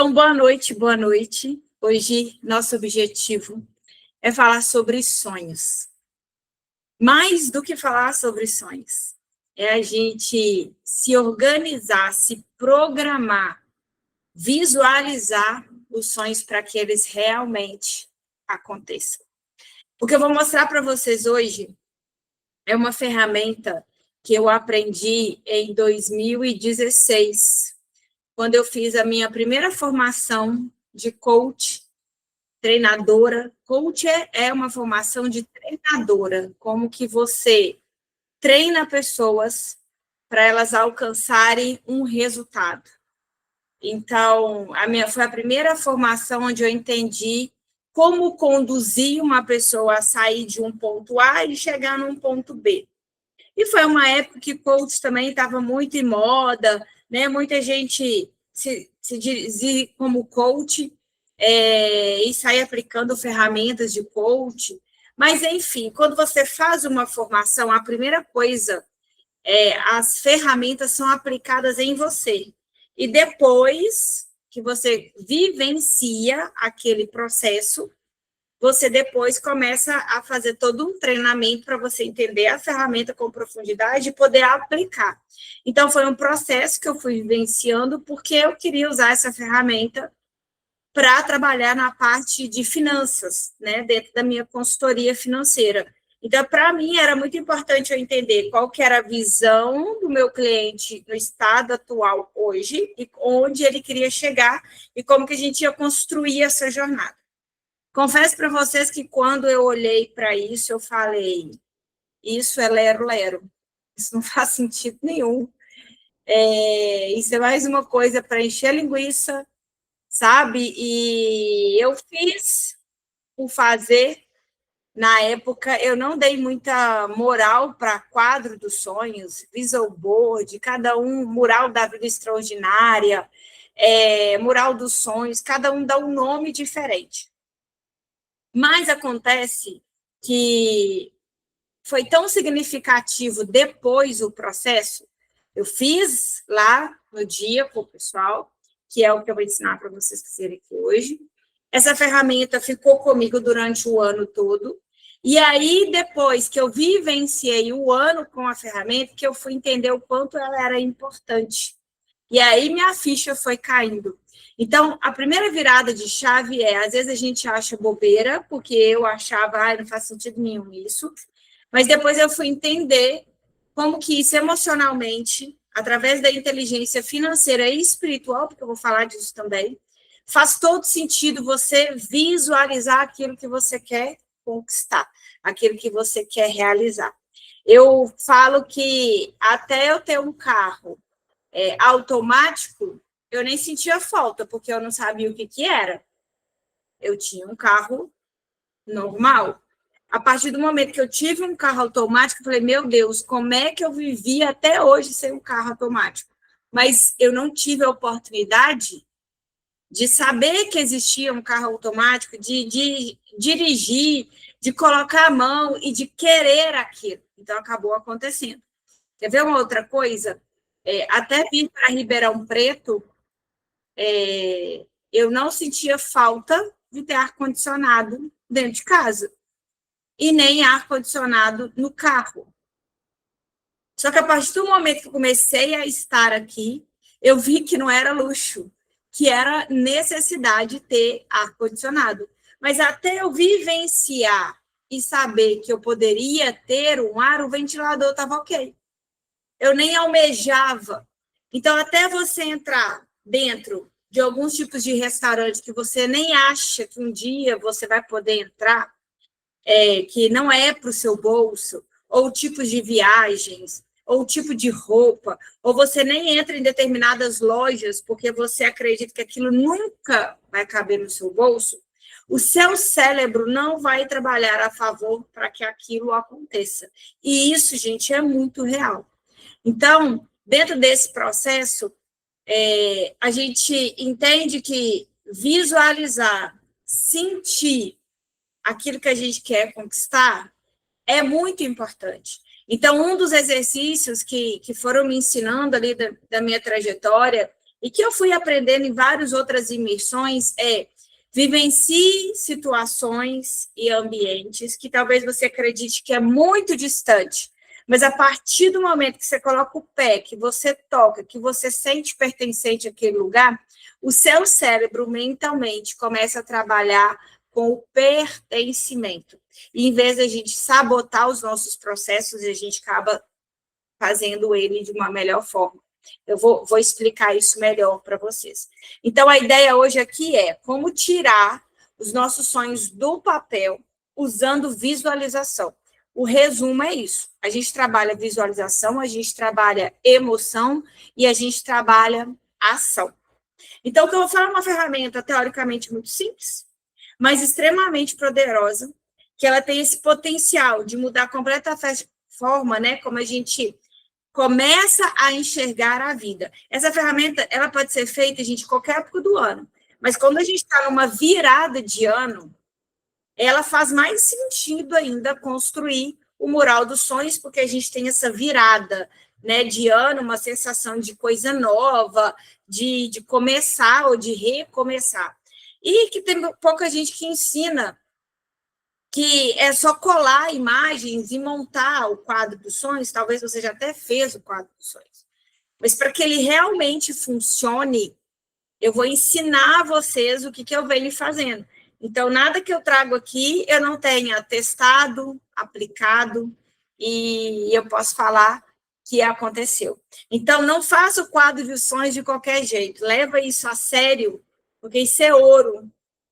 Então, boa noite, boa noite. Hoje, nosso objetivo é falar sobre sonhos. Mais do que falar sobre sonhos, é a gente se organizar, se programar, visualizar os sonhos para que eles realmente aconteçam. O que eu vou mostrar para vocês hoje é uma ferramenta que eu aprendi em 2016, quando eu fiz a minha primeira formação de coach, treinadora. Coach é uma formação de treinadora, como que você treina pessoas para elas alcançarem um resultado. Então, foi a primeira formação onde eu entendi como conduzir uma pessoa a sair de um ponto A e chegar num ponto B. E foi uma época que coach também estava muito em moda, né? Muita gente se dizia como coach e sair aplicando ferramentas de coach. Mas, enfim, quando você faz uma formação, a primeira coisa as ferramentas são aplicadas em você. E depois que você vivencia aquele processo, você depois começa a fazer todo um treinamento para você entender a ferramenta com profundidade e poder aplicar. Então, foi um processo que eu fui vivenciando porque eu queria usar essa ferramenta para trabalhar na parte de finanças, né, dentro da minha consultoria financeira. Então, para mim, era muito importante eu entender qual que era a visão do meu cliente no estado atual hoje e onde ele queria chegar e como que a gente ia construir essa jornada. Confesso para vocês que quando eu olhei para isso, eu falei, isso é lero-lero, isso não faz sentido nenhum. Isso é mais uma coisa para encher a linguiça, sabe? E eu fiz o fazer. Na época, eu não dei muita moral para quadro dos sonhos, visual board, cada um, mural da vida extraordinária, mural dos sonhos, cada um dá um nome diferente. Mas acontece que foi tão significativo depois o processo, eu fiz lá no dia com o pessoal, que é o que eu vou ensinar para vocês fazerem aqui hoje. Essa ferramenta ficou comigo durante o ano todo. E aí, depois que eu vivenciei o ano com a ferramenta, que eu fui entender o quanto ela era importante. E aí, minha ficha foi caindo. Então, a primeira virada de chave às vezes a gente acha bobeira, porque eu achava, não faz sentido nenhum isso, mas depois eu fui entender como que isso emocionalmente, através da inteligência financeira e espiritual, porque eu vou falar disso também, faz todo sentido você visualizar aquilo que você quer conquistar, aquilo que você quer realizar. Eu falo que até eu ter um carro automático, eu nem sentia falta, porque eu não sabia o que era. Eu tinha um carro normal. A partir do momento que eu tive um carro automático, eu falei, meu Deus, como é que eu vivi até hoje sem um carro automático? Mas eu não tive a oportunidade de saber que existia um carro automático, de dirigir, de colocar a mão e de querer aquilo. Então, acabou acontecendo. Quer ver uma outra coisa? Até vir para Ribeirão Preto, eu não sentia falta de ter ar-condicionado dentro de casa e nem ar-condicionado no carro. Só que a partir do momento que eu comecei a estar aqui, eu vi que não era luxo, que era necessidade de ter ar-condicionado. Mas até eu vivenciar e saber que eu poderia ter um ar, o ventilador estava ok. Eu nem almejava. Então, até você entrar dentro de alguns tipos de restaurante que você nem acha que um dia você vai poder entrar, que não é para o seu bolso, ou tipos de viagens, ou tipo de roupa, ou você nem entra em determinadas lojas porque você acredita que aquilo nunca vai caber no seu bolso, o seu cérebro não vai trabalhar a favor para que aquilo aconteça. E isso, gente, é muito real. Então, dentro desse processo, a gente entende que visualizar, sentir aquilo que a gente quer conquistar é muito importante. Então, um dos exercícios que foram me ensinando ali da minha trajetória e que eu fui aprendendo em várias outras imersões é: vivencie situações e ambientes que talvez você acredite que é muito distante, mas a partir do momento que você coloca o pé, que você toca, que você sente pertencente àquele lugar, o seu cérebro mentalmente começa a trabalhar com o pertencimento. E em vez de a gente sabotar os nossos processos, a gente acaba fazendo ele de uma melhor forma. Eu vou explicar isso melhor para vocês. Então, a ideia hoje aqui é como tirar os nossos sonhos do papel usando visualização. O resumo é isso. A gente trabalha visualização, a gente trabalha emoção e a gente trabalha ação. Então, o que eu vou falar é uma ferramenta teoricamente muito simples, mas extremamente poderosa, que ela tem esse potencial de mudar completamente a forma, né, como a gente começa a enxergar a vida. Essa ferramenta, ela pode ser feita, gente, em qualquer época do ano, mas quando a gente está numa virada de ano, ela faz mais sentido ainda construir o mural dos sonhos, porque a gente tem essa virada, né, de ano, uma sensação de coisa nova, de começar ou de recomeçar. E que tem pouca gente que ensina que é só colar imagens e montar o quadro dos sonhos. Talvez você já até fez o quadro dos sonhos. Mas para que ele realmente funcione, eu vou ensinar a vocês o que eu venho fazendo. Então, nada que eu trago aqui eu não tenha testado, aplicado, e eu posso falar que aconteceu. Então, não faça o quadro de sonhos de qualquer jeito. Leva isso a sério, porque isso é ouro.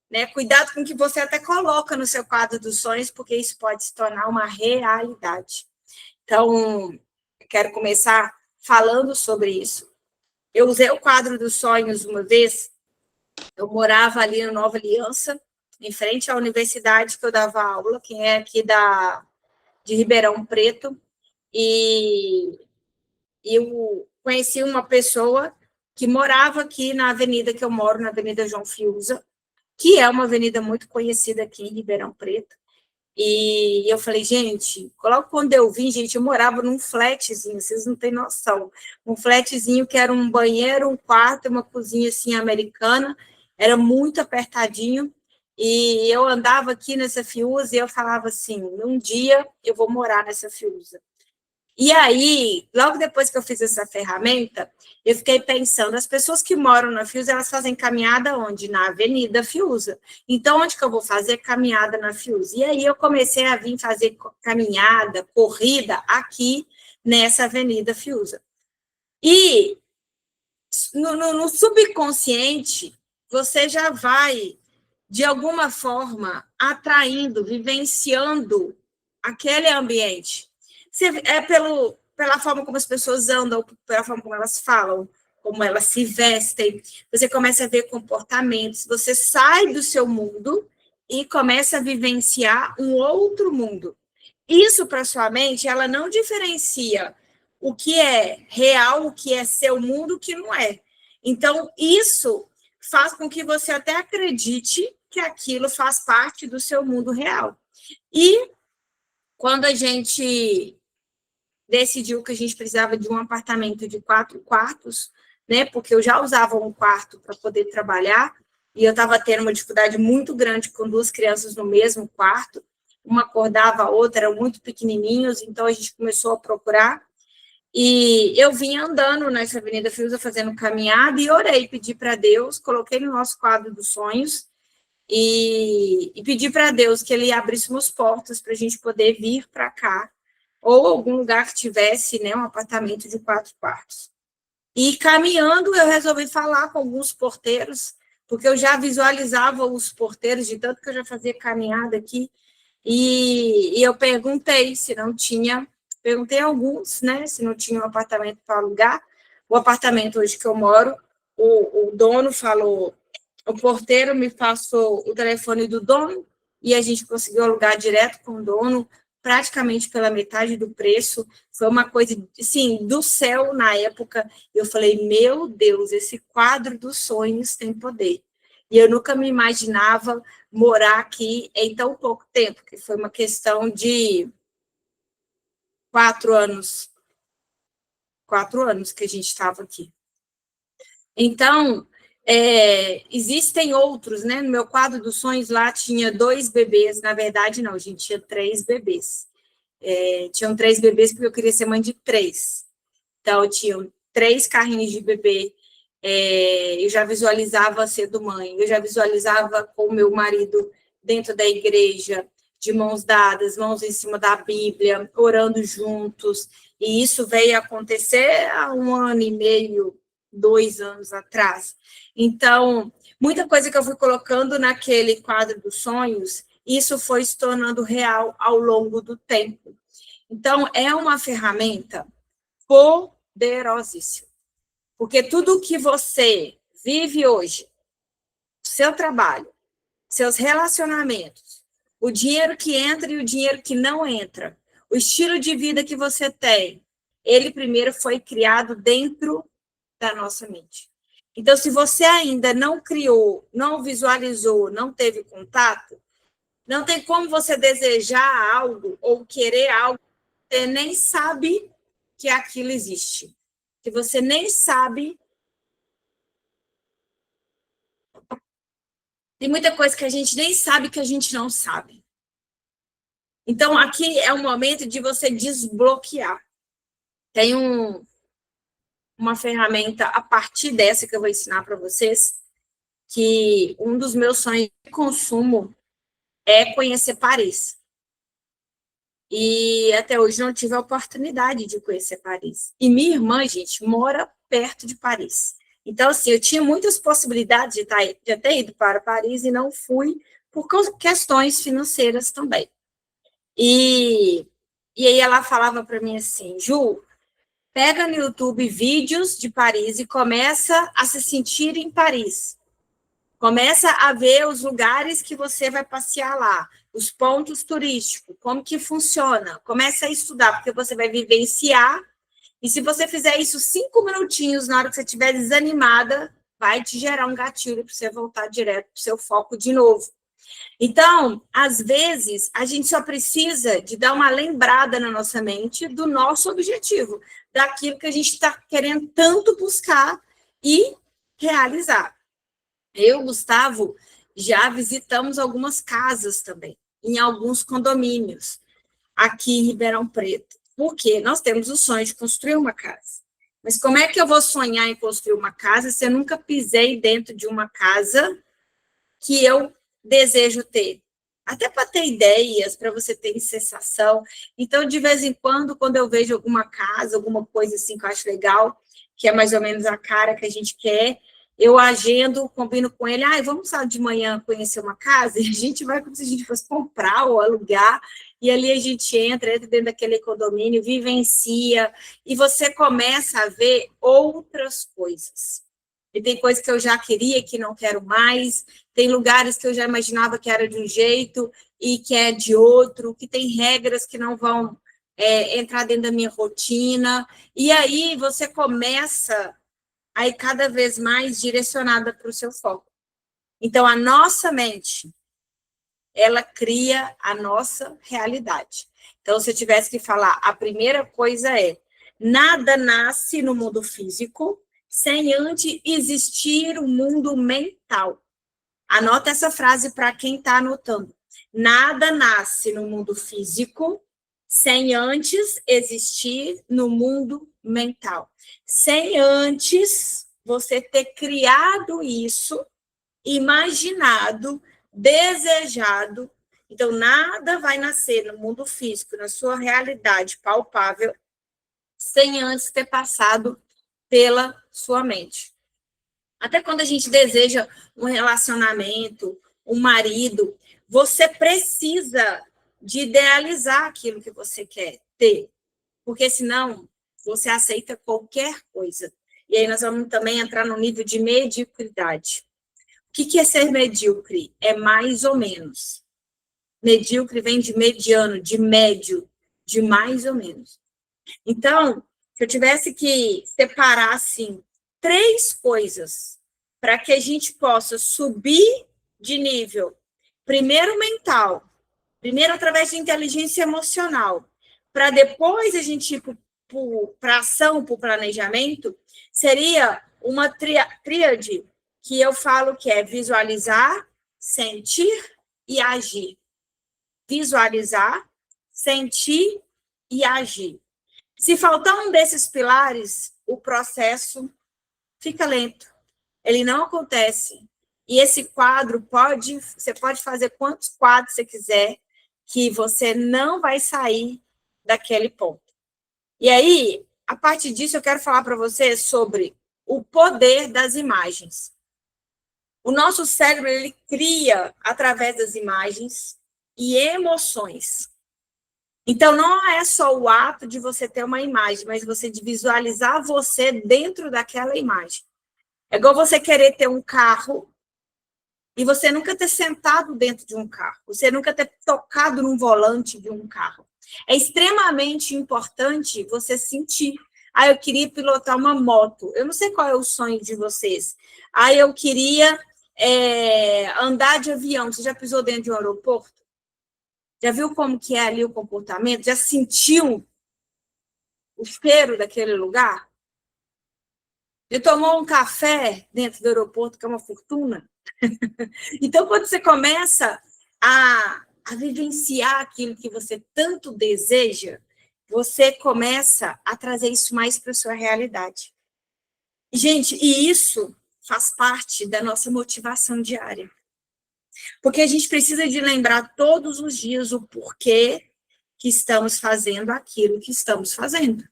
Né? Cuidado com o que você até coloca no seu quadro dos sonhos, porque isso pode se tornar uma realidade. Então, eu quero começar falando sobre isso. Eu usei o quadro dos sonhos uma vez, eu morava ali na Nova Aliança, em frente à universidade que eu dava aula, que é aqui de Ribeirão Preto, e eu conheci uma pessoa que morava aqui na avenida que eu moro, na Avenida João Fiuza, que é uma avenida muito conhecida aqui em Ribeirão Preto. E eu falei, gente, logo quando eu vim, gente, eu morava num flatzinho, vocês não têm noção. Um flatzinho que era um banheiro, um quarto, uma cozinha assim americana, era muito apertadinho. E eu andava aqui nessa Fiuza e eu falava assim, um dia eu vou morar nessa Fiuza. E aí, logo depois que eu fiz essa ferramenta, eu fiquei pensando, as pessoas que moram na Fiuza, elas fazem caminhada onde? Na Avenida Fiuza. Então, onde que eu vou fazer caminhada na Fiuza? E aí eu comecei a vir fazer caminhada, corrida aqui nessa Avenida Fiuza. E no subconsciente, você já vai, de alguma forma, atraindo, vivenciando aquele ambiente. É pela forma como as pessoas andam, pela forma como elas falam, como elas se vestem. Você começa a ver comportamentos, você sai do seu mundo e começa a vivenciar um outro mundo. Isso, para sua mente, ela não diferencia o que é real, o que é seu mundo, o que não é. Então, isso faz com que você até acredite que aquilo faz parte do seu mundo real. E quando a gente decidiu que a gente precisava de um apartamento de 4 quartos, né? Porque eu já usava um quarto para poder trabalhar e eu estava tendo uma dificuldade muito grande com 2 crianças no mesmo quarto. Uma acordava, a outra eram muito pequenininhos, então a gente começou a procurar. E eu vim andando nessa Avenida Fiuza, fazendo caminhada, e orei, pedi para Deus, coloquei no nosso quadro dos sonhos, e pedi para Deus que Ele abrisse umas portas para a gente poder vir para cá, ou algum lugar que tivesse, né, um apartamento de 4 quartos. E caminhando, eu resolvi falar com alguns porteiros, porque eu já visualizava os porteiros, de tanto que eu já fazia caminhada aqui, e eu perguntei se não tinha, perguntei a alguns, né, se não tinha um apartamento para alugar. O apartamento hoje que eu moro, o dono falou, o porteiro me passou o telefone do dono, e a gente conseguiu alugar direto com o dono, praticamente pela metade do preço. Foi uma coisa, assim, do céu na época. Eu falei, meu Deus, esse quadro dos sonhos tem poder. E eu nunca me imaginava morar aqui em tão pouco tempo, que foi uma questão de 4 anos. 4 anos que a gente estava aqui. Então, existem outros, né? No meu quadro dos sonhos lá tinha 2 bebês, na verdade não, a gente tinha 3 bebês. Tinham 3 bebês porque eu queria ser mãe de 3. Então, tinham 3 carrinhos de bebê. Eu já visualizava sendo mãe, eu já visualizava com o meu marido dentro da igreja, de mãos dadas, mãos em cima da Bíblia, orando juntos. E isso veio acontecer há 1 ano e meio, 2 anos atrás. Então, muita coisa que eu fui colocando naquele quadro dos sonhos, isso foi se tornando real ao longo do tempo. Então, é uma ferramenta poderosíssima. Porque tudo que você vive hoje, seu trabalho, seus relacionamentos, o dinheiro que entra e o dinheiro que não entra, o estilo de vida que você tem, ele primeiro foi criado dentro da nossa mente. Então, se você ainda não criou, não visualizou, não teve contato, não tem como você desejar algo ou querer algo, você nem sabe que aquilo existe. Que você nem sabe. Tem muita coisa que a gente nem sabe que a gente não sabe. Então, aqui é um momento de você desbloquear. Tem uma ferramenta a partir dessa que eu vou ensinar para vocês, que um dos meus sonhos de consumo é conhecer Paris. E até hoje não tive a oportunidade de conhecer Paris. E minha irmã, gente, mora perto de Paris. Então, assim, eu tinha muitas possibilidades de ter ido para Paris e não fui por questões financeiras também. E aí ela falava para mim assim, Ju, pega no YouTube vídeos de Paris e começa a se sentir em Paris. Começa a ver os lugares que você vai passear lá, os pontos turísticos, como que funciona. Começa a estudar, porque você vai vivenciar. E se você fizer isso 5 minutinhos na hora que você estiver desanimada, vai te gerar um gatilho para você voltar direto para o seu foco de novo. Então, às vezes, a gente só precisa de dar uma lembrada na nossa mente do nosso objetivo, daquilo que a gente está querendo tanto buscar e realizar. Eu, Gustavo, já visitamos algumas casas também, em alguns condomínios, aqui em Ribeirão Preto. Porque nós temos o sonho de construir uma casa. Mas como é que eu vou sonhar em construir uma casa se eu nunca pisei dentro de uma casa que eu desejo ter? Até para ter ideias, para você ter sensação. Então, de vez em quando eu vejo alguma casa, alguma coisa assim que eu acho legal, que é mais ou menos a cara que a gente quer, eu agendo, combino com ele, vamos sábado de manhã conhecer uma casa, e a gente vai como se a gente fosse comprar ou alugar, e ali a gente entra dentro daquele condomínio, vivencia, e você começa a ver outras coisas. E tem coisas que eu já queria, que não quero mais, tem lugares que eu já imaginava que era de um jeito e que é de outro, que tem regras que não vão entrar dentro da minha rotina, e aí você começa a ir cada vez mais direcionada para o seu foco. Então, a nossa mente, ela cria a nossa realidade. Então, se eu tivesse que falar, a primeira coisa é, nada nasce no mundo físico sem antes existir o mundo mental. Anota essa frase para quem está anotando. Nada nasce no mundo físico sem antes existir no mundo mental. Sem antes você ter criado isso, imaginado, desejado. Então, nada vai nascer no mundo físico, na sua realidade palpável, sem antes ter passado pela sua mente. Até quando a gente deseja um relacionamento, um marido, você precisa de idealizar aquilo que você quer ter, porque senão você aceita qualquer coisa. E aí nós vamos também entrar no nível de mediocridade. O que é ser medíocre? É mais ou menos. Medíocre vem de mediano, de médio, de mais ou menos. Então, se eu tivesse que separar, assim, 3 coisas para que a gente possa subir de nível, primeiro mental, primeiro através de inteligência emocional, para depois a gente ir para a ação, para o planejamento, seria uma tríade que eu falo que é visualizar, sentir e agir. Visualizar, sentir e agir. Se faltar um desses pilares, o processo fica lento. Ele não acontece. E esse quadro você pode fazer quantos quadros você quiser, que você não vai sair daquele ponto. E aí, a partir disso, eu quero falar para você sobre o poder das imagens. O nosso cérebro, ele cria, através das imagens, e emoções. Então, não é só o ato de você ter uma imagem, mas você de visualizar você dentro daquela imagem. É igual você querer ter um carro e você nunca ter sentado dentro de um carro, você nunca ter tocado num volante de um carro. É extremamente importante você sentir. Ah, eu queria pilotar uma moto. Eu não sei qual é o sonho de vocês. Ah, eu queria andar de avião. Você já pisou dentro de um aeroporto? Já viu como que é ali o comportamento? Já sentiu o cheiro daquele lugar? Já tomou um café dentro do aeroporto, que é uma fortuna? Então, quando você começa a vivenciar aquilo que você tanto deseja, você começa a trazer isso mais para a sua realidade. Gente, e isso faz parte da nossa motivação diária. Porque a gente precisa de lembrar todos os dias o porquê que estamos fazendo aquilo que estamos fazendo.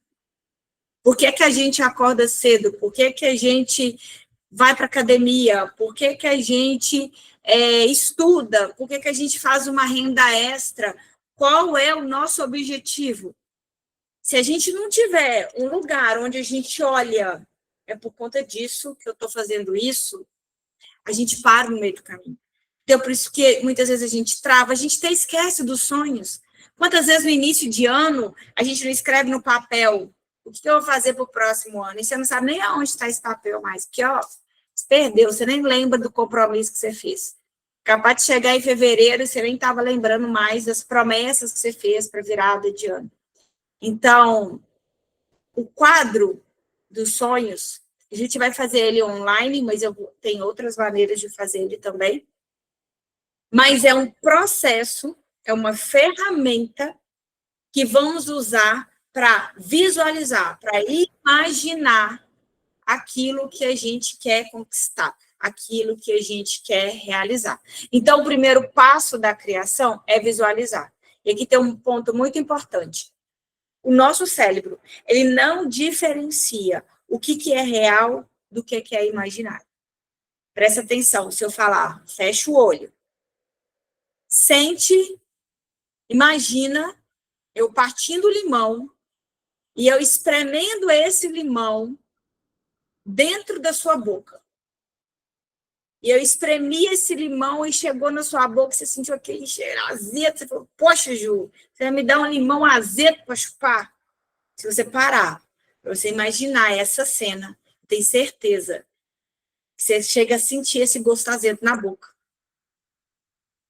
Por que que a gente acorda cedo? Por que que a gente vai para a academia? Por que que a gente estuda? Por que que a gente faz uma renda extra? Qual é o nosso objetivo? Se a gente não tiver um lugar onde a gente olha, é por conta disso que eu estou fazendo isso, a gente para no meio do caminho. Então, por isso que muitas vezes a gente trava, a gente até esquece dos sonhos. Quantas vezes no início de ano a gente não escreve no papel o que eu vou fazer para o próximo ano? E você não sabe nem aonde está esse papel mais, porque, ó, você perdeu, você nem lembra do compromisso que você fez. Capaz de chegar em fevereiro e você nem estava lembrando mais das promessas que você fez para a virada de ano. Então, o quadro dos sonhos, a gente vai fazer ele online, mas eu tenho outras maneiras de fazer ele também. Mas é um processo, é uma ferramenta que vamos usar para visualizar, para imaginar aquilo que a gente quer conquistar, aquilo que a gente quer realizar. Então, o primeiro passo da criação é visualizar. E aqui tem um ponto muito importante. O nosso cérebro, ele não diferencia o que é real do que é imaginário. Presta atenção, se eu falar, fecha o olho. Sente, imagina eu partindo o limão e eu espremendo esse limão dentro da sua boca. E eu espremi esse limão e chegou na sua boca, você sentiu aquele cheiro azedo, você falou, poxa, Ju, você vai me dar um limão azedo para chupar? Se você parar, para você imaginar essa cena, eu tenho certeza que você chega a sentir esse gosto azedo na boca.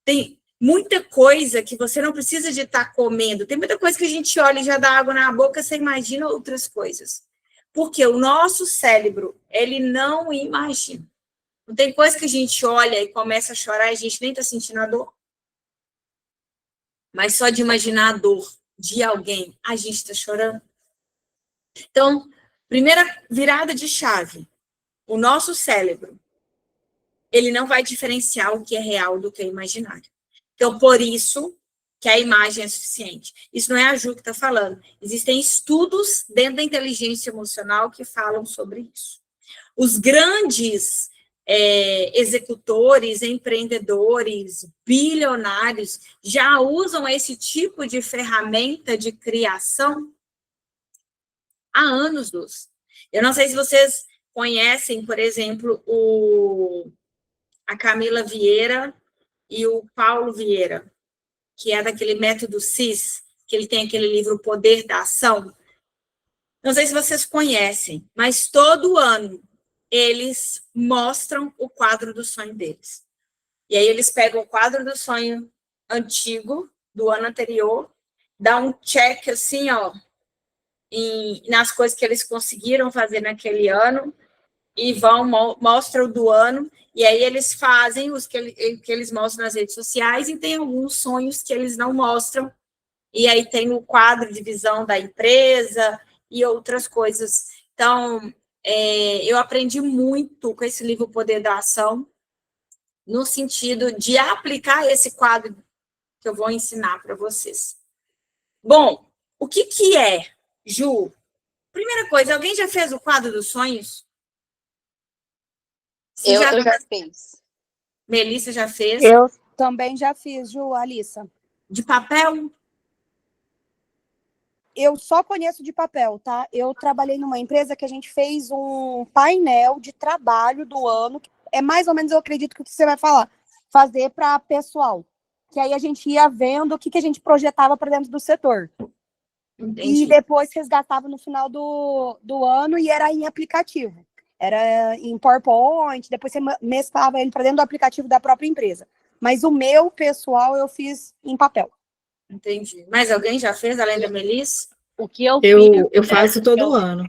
Tem muita coisa que você não precisa de estar comendo. Tem muita coisa que a gente olha e já dá água na boca, você imagina outras coisas. Porque o nosso cérebro, ele não imagina. Não tem coisa que a gente olha e começa a chorar e a gente nem está sentindo a dor. Mas só de imaginar a dor de alguém, a gente está chorando. Então, primeira virada de chave. O nosso cérebro, ele não vai diferenciar o que é real do que é imaginário. Então, por isso que a imagem é suficiente. Isso não é a Ju que está falando. Existem estudos dentro da inteligência emocional que falam sobre isso. Os grandes executores, empreendedores, bilionários, já usam esse tipo de ferramenta de criação há anos, Luz. Eu não sei se vocês conhecem, por exemplo, a Camila Vieira e o Paulo Vieira, que é daquele método CIS, que ele tem aquele livro O Poder da Ação. Não sei se vocês conhecem, mas todo ano eles mostram o quadro do sonho deles. E aí eles pegam o quadro do sonho antigo, do ano anterior, dá um check assim, ó, nas coisas que eles conseguiram fazer naquele ano, e mostram do ano, e aí eles fazem os que eles mostram nas redes sociais, e tem alguns sonhos que eles não mostram, e aí tem o quadro de visão da empresa e outras coisas. Então, eu aprendi muito com esse livro Poder da Ação, no sentido de aplicar esse quadro que eu vou ensinar para vocês. Bom, o que é, Ju? Primeira coisa, alguém já fez o quadro dos sonhos? Eu já fiz. Melissa já fez? Eu também já fiz, Ju, Alissa. De papel? Eu só conheço de papel, tá? Eu trabalhei numa empresa que a gente fez um painel de trabalho do ano. É mais ou menos, eu acredito, que o que você vai fazer para pessoal. Que aí a gente ia vendo o que a gente projetava para dentro do setor. Entendi. E depois resgatava no final do ano e era em aplicativo. Era em PowerPoint, depois você mesclava ele para dentro do aplicativo da própria empresa. Mas o meu, pessoal, eu fiz em papel. Entendi. Mais alguém já fez, além da Melissa? O que eu fiz... Eu faço todo ano.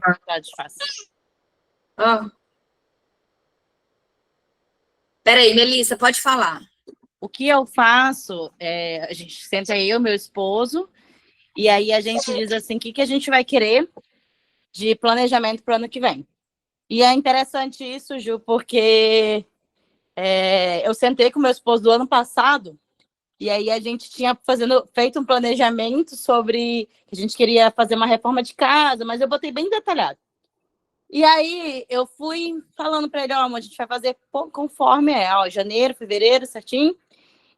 Peraí, Melissa, pode falar. O que eu faço, a gente senta aí, eu, meu esposo, e aí a gente diz assim, o que a gente vai querer de planejamento para o ano que vem. E é interessante isso, Ju, porque eu sentei com meu esposo do ano passado, e aí a gente tinha feito um planejamento sobre que a gente queria fazer uma reforma de casa, mas eu botei bem detalhado. E aí eu fui falando para ele, a gente vai fazer conforme janeiro, fevereiro, certinho.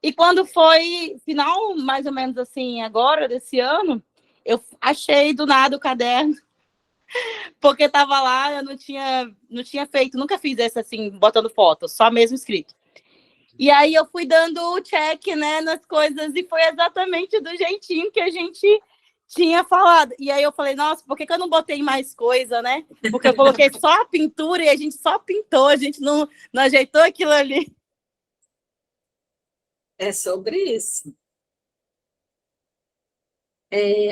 E quando foi final, mais ou menos assim, agora, desse ano, eu achei do nada o caderno, porque estava lá, eu não tinha feito, nunca fiz esse assim, botando foto, só mesmo escrito. E aí eu fui dando o check, né, nas coisas, e foi exatamente do jeitinho que a gente tinha falado. E aí eu falei, nossa, por que eu não botei mais coisa, né? Porque eu coloquei só a pintura e a gente só pintou, a gente não ajeitou aquilo ali. É sobre isso.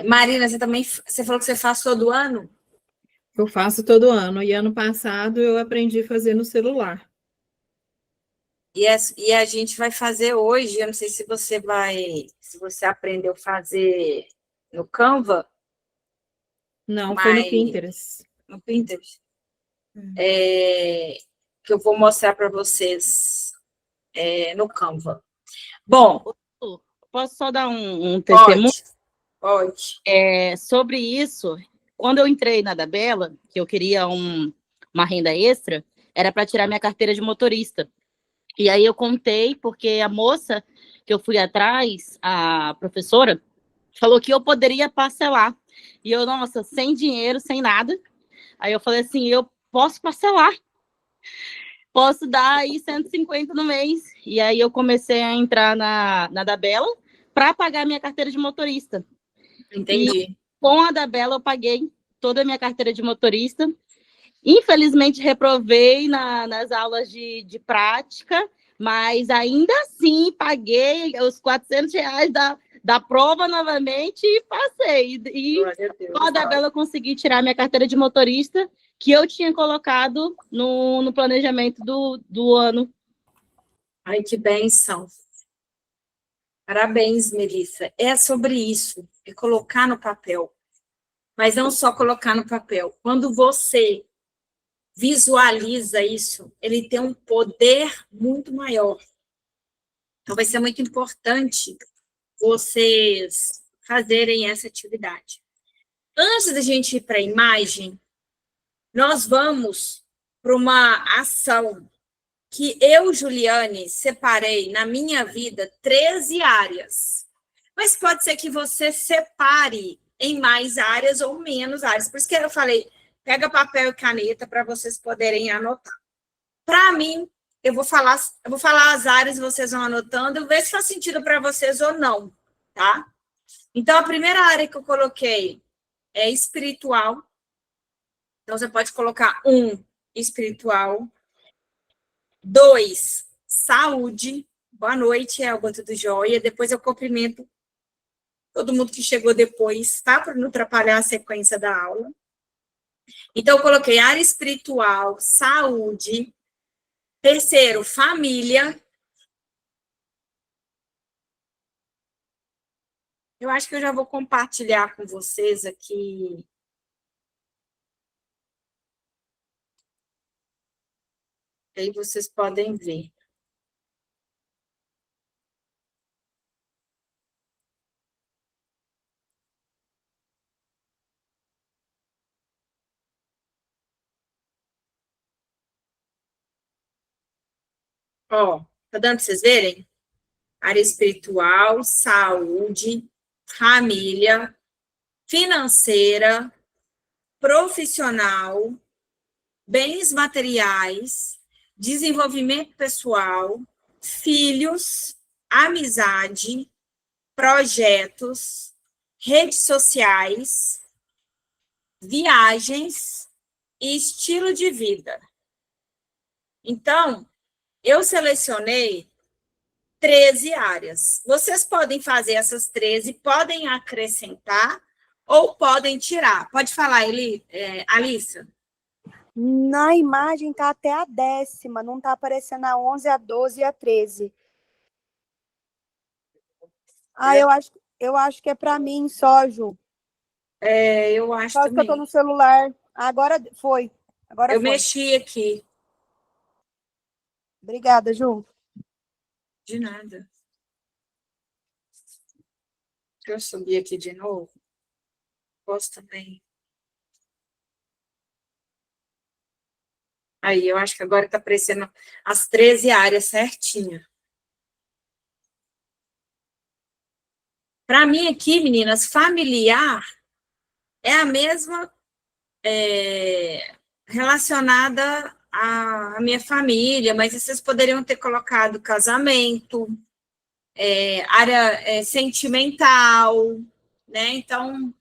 Marina, você falou que você faz todo ano? Eu faço todo ano, e ano passado eu aprendi a fazer no celular. E a gente vai fazer hoje, eu não sei se você aprendeu a fazer no Canva. Não, foi no Pinterest. No Pinterest. Que eu vou mostrar para vocês no Canva. Bom. Posso só dar um testemunho? Pode. Sobre isso, quando eu entrei na Dabela, que eu queria uma renda extra, era para tirar minha carteira de motorista. E aí eu contei, porque a moça que eu fui atrás, a professora, falou que eu poderia parcelar. E eu, nossa, sem dinheiro, sem nada. Aí eu falei assim, eu posso parcelar. Posso dar aí 150 no mês. E aí eu comecei a entrar na Dabela para pagar minha carteira de motorista. Entendi. E com a Dabela eu paguei toda a minha carteira de motorista. Infelizmente, reprovei nas aulas de prática, mas ainda assim paguei os R$400 da prova novamente e passei. E com a Dabela eu consegui tirar minha carteira de motorista, que eu tinha colocado no planejamento do ano. Ai, que bênção. Parabéns, Melissa. É sobre isso, é colocar no papel. Mas não só colocar no papel. Quando você visualiza isso, ele tem um poder muito maior. Então, vai ser muito importante vocês fazerem essa atividade. Antes da gente ir para a imagem, nós vamos para uma ação que eu, Juliane, separei na minha vida 13 áreas. Mas pode ser que você separe em mais áreas ou menos áreas. Por isso que eu falei, pega papel e caneta para vocês poderem anotar. Para mim, eu vou falar as áreas e vocês vão anotando, ver se faz sentido para vocês ou não, tá? Então, a primeira área que eu coloquei é espiritual. Então, você pode colocar 1, espiritual. 2, saúde. Boa noite, Elba, tudo jóia? Depois eu cumprimento todo mundo que chegou depois, tá? Para não atrapalhar a sequência da aula. Então, eu coloquei área espiritual, saúde. Terceiro, família. Eu acho que eu já vou compartilhar com vocês aqui. Aí vocês podem ver. Ó, tá dando para vocês verem? Área espiritual, saúde, família, financeira, profissional, bens materiais, desenvolvimento pessoal, filhos, amizade, projetos, redes sociais, viagens e estilo de vida. Então, eu selecionei 13 áreas. Vocês podem fazer essas 13, podem acrescentar ou podem tirar. Pode falar, Alissa? Na imagem tá até a 10ª, não tá aparecendo a 11, a 12 e a 13. Ah, eu acho que é para mim só, Ju. Eu acho Só que eu tô também. no celular. Agora foi. Eu mexi aqui. Obrigada, Ju. De nada. Deixa eu subir aqui de novo. Posso também. Aí, eu acho que agora está aparecendo as 13 áreas certinho. Para mim aqui, meninas, familiar é a mesma relacionada à minha família, mas vocês poderiam ter colocado casamento, área sentimental, né? Então,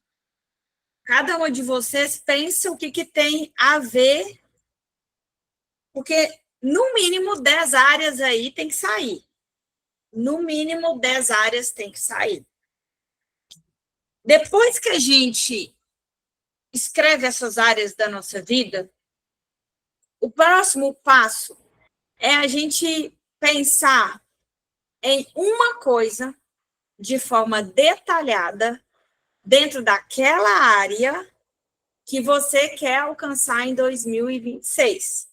cada uma de vocês pensa o que tem a ver, porque no mínimo 10 áreas aí tem que sair. No mínimo 10 áreas tem que sair. Depois que a gente escreve essas áreas da nossa vida, o próximo passo é a gente pensar em uma coisa de forma detalhada dentro daquela área que você quer alcançar em 2026.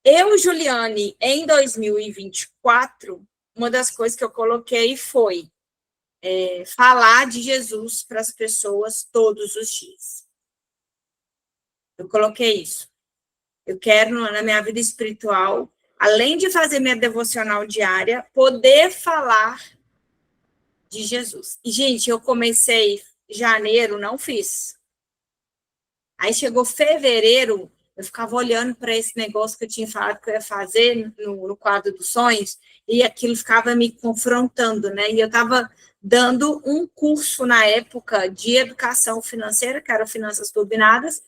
Eu, Juliane, em 2024, uma das coisas que eu coloquei foi falar de Jesus para as pessoas todos os dias. Eu coloquei isso. Eu quero, na minha vida espiritual, além de fazer minha devocional diária, poder falar de Jesus. E, gente, eu comecei janeiro, não fiz. Aí chegou fevereiro, eu ficava olhando para esse negócio que eu tinha falado que eu ia fazer no quadro dos sonhos, e aquilo ficava me confrontando, né? E eu estava dando um curso na época de educação financeira, que era Finanças Turbinadas,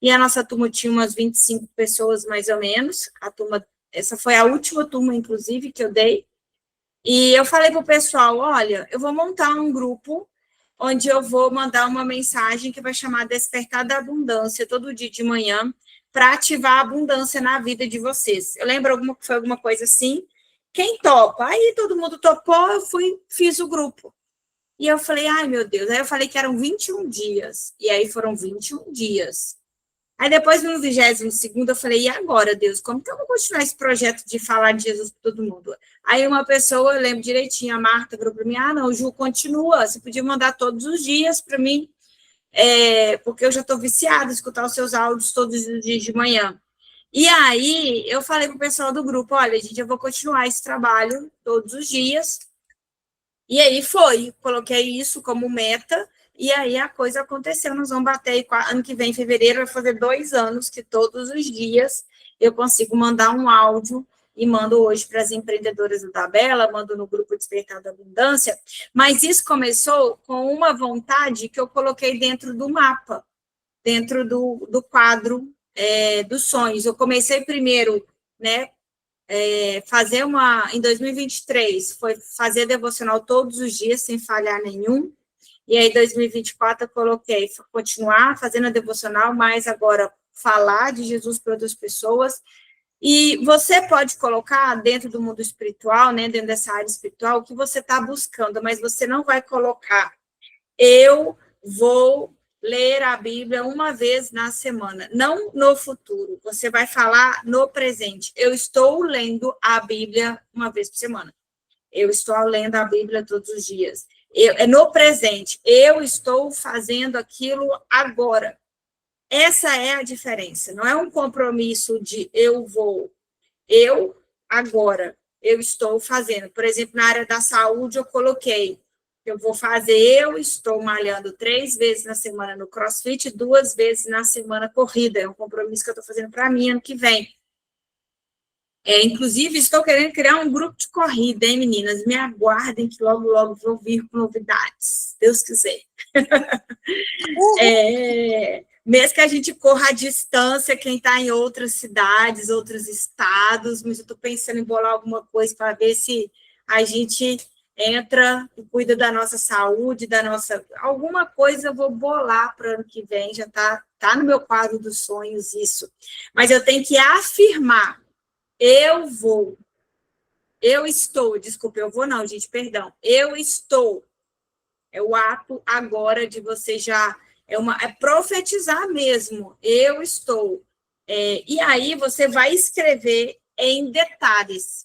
e a nossa turma tinha umas 25 pessoas, mais ou menos. Essa foi a última turma, inclusive, que eu dei. E eu falei para o pessoal, olha, eu vou montar um grupo onde eu vou mandar uma mensagem que vai chamar Despertar da Abundância todo dia de manhã para ativar a abundância na vida de vocês. Eu lembro que foi alguma coisa assim. Quem topa? Aí todo mundo topou, eu fiz o grupo. E eu falei, ai meu Deus, aí eu falei que eram 21 dias. E aí foram 21 dias. Aí depois, no 22º, eu falei, e agora, Deus, como que eu vou continuar esse projeto de falar de Jesus para todo mundo? Aí uma pessoa, eu lembro direitinho, a Marta falou para mim, não, Ju, continua, você podia mandar todos os dias para mim, porque eu já estou viciada em escutar os seus áudios todos os dias de manhã. E aí, eu falei para o pessoal do grupo, olha, gente, eu vou continuar esse trabalho todos os dias. E aí coloquei isso como meta, e aí a coisa aconteceu, nós vamos bater, ano que vem, em fevereiro, vai fazer 2 anos que todos os dias eu consigo mandar um áudio, e mando hoje para as empreendedoras da Tabela, mando no grupo Despertar da Abundância, mas isso começou com uma vontade que eu coloquei dentro do mapa, dentro do quadro dos sonhos. Eu comecei primeiro, né, em 2023, foi fazer devocional todos os dias, sem falhar nenhum. E aí, 2024, eu coloquei continuar fazendo a devocional, mas agora falar de Jesus para outras pessoas. E você pode colocar dentro do mundo espiritual, né, dentro dessa área espiritual, o que você está buscando, mas você não vai colocar, eu vou ler a Bíblia uma vez na semana, não no futuro. Você vai falar no presente. Eu estou lendo a Bíblia uma vez por semana. Eu estou lendo a Bíblia todos os dias. É no presente. Eu estou fazendo aquilo agora. Essa é a diferença. Não é um compromisso de eu vou. Eu, agora, eu estou fazendo. Por exemplo, na área da saúde, eu coloquei, eu vou fazer, eu estou malhando 3 vezes na semana no CrossFit, 2 vezes na semana corrida. É um compromisso que eu estou fazendo para mim ano que vem. Inclusive, estou querendo criar um grupo de corrida, hein, meninas? Me aguardem que logo, logo vou vir com novidades, Deus quiser. Mesmo que a gente corra à distância, quem está em outras cidades, outros estados, mas eu estou pensando em bolar alguma coisa para ver se a gente entra e cuida da nossa saúde, da nossa... Alguma coisa eu vou bolar para o ano que vem, já tá no meu quadro dos sonhos isso. Mas eu tenho que afirmar, eu vou, eu estou, desculpa, eu vou não, gente, perdão, eu estou. É o ato agora de você já... É profetizar mesmo, eu estou. E aí você vai escrever em detalhes,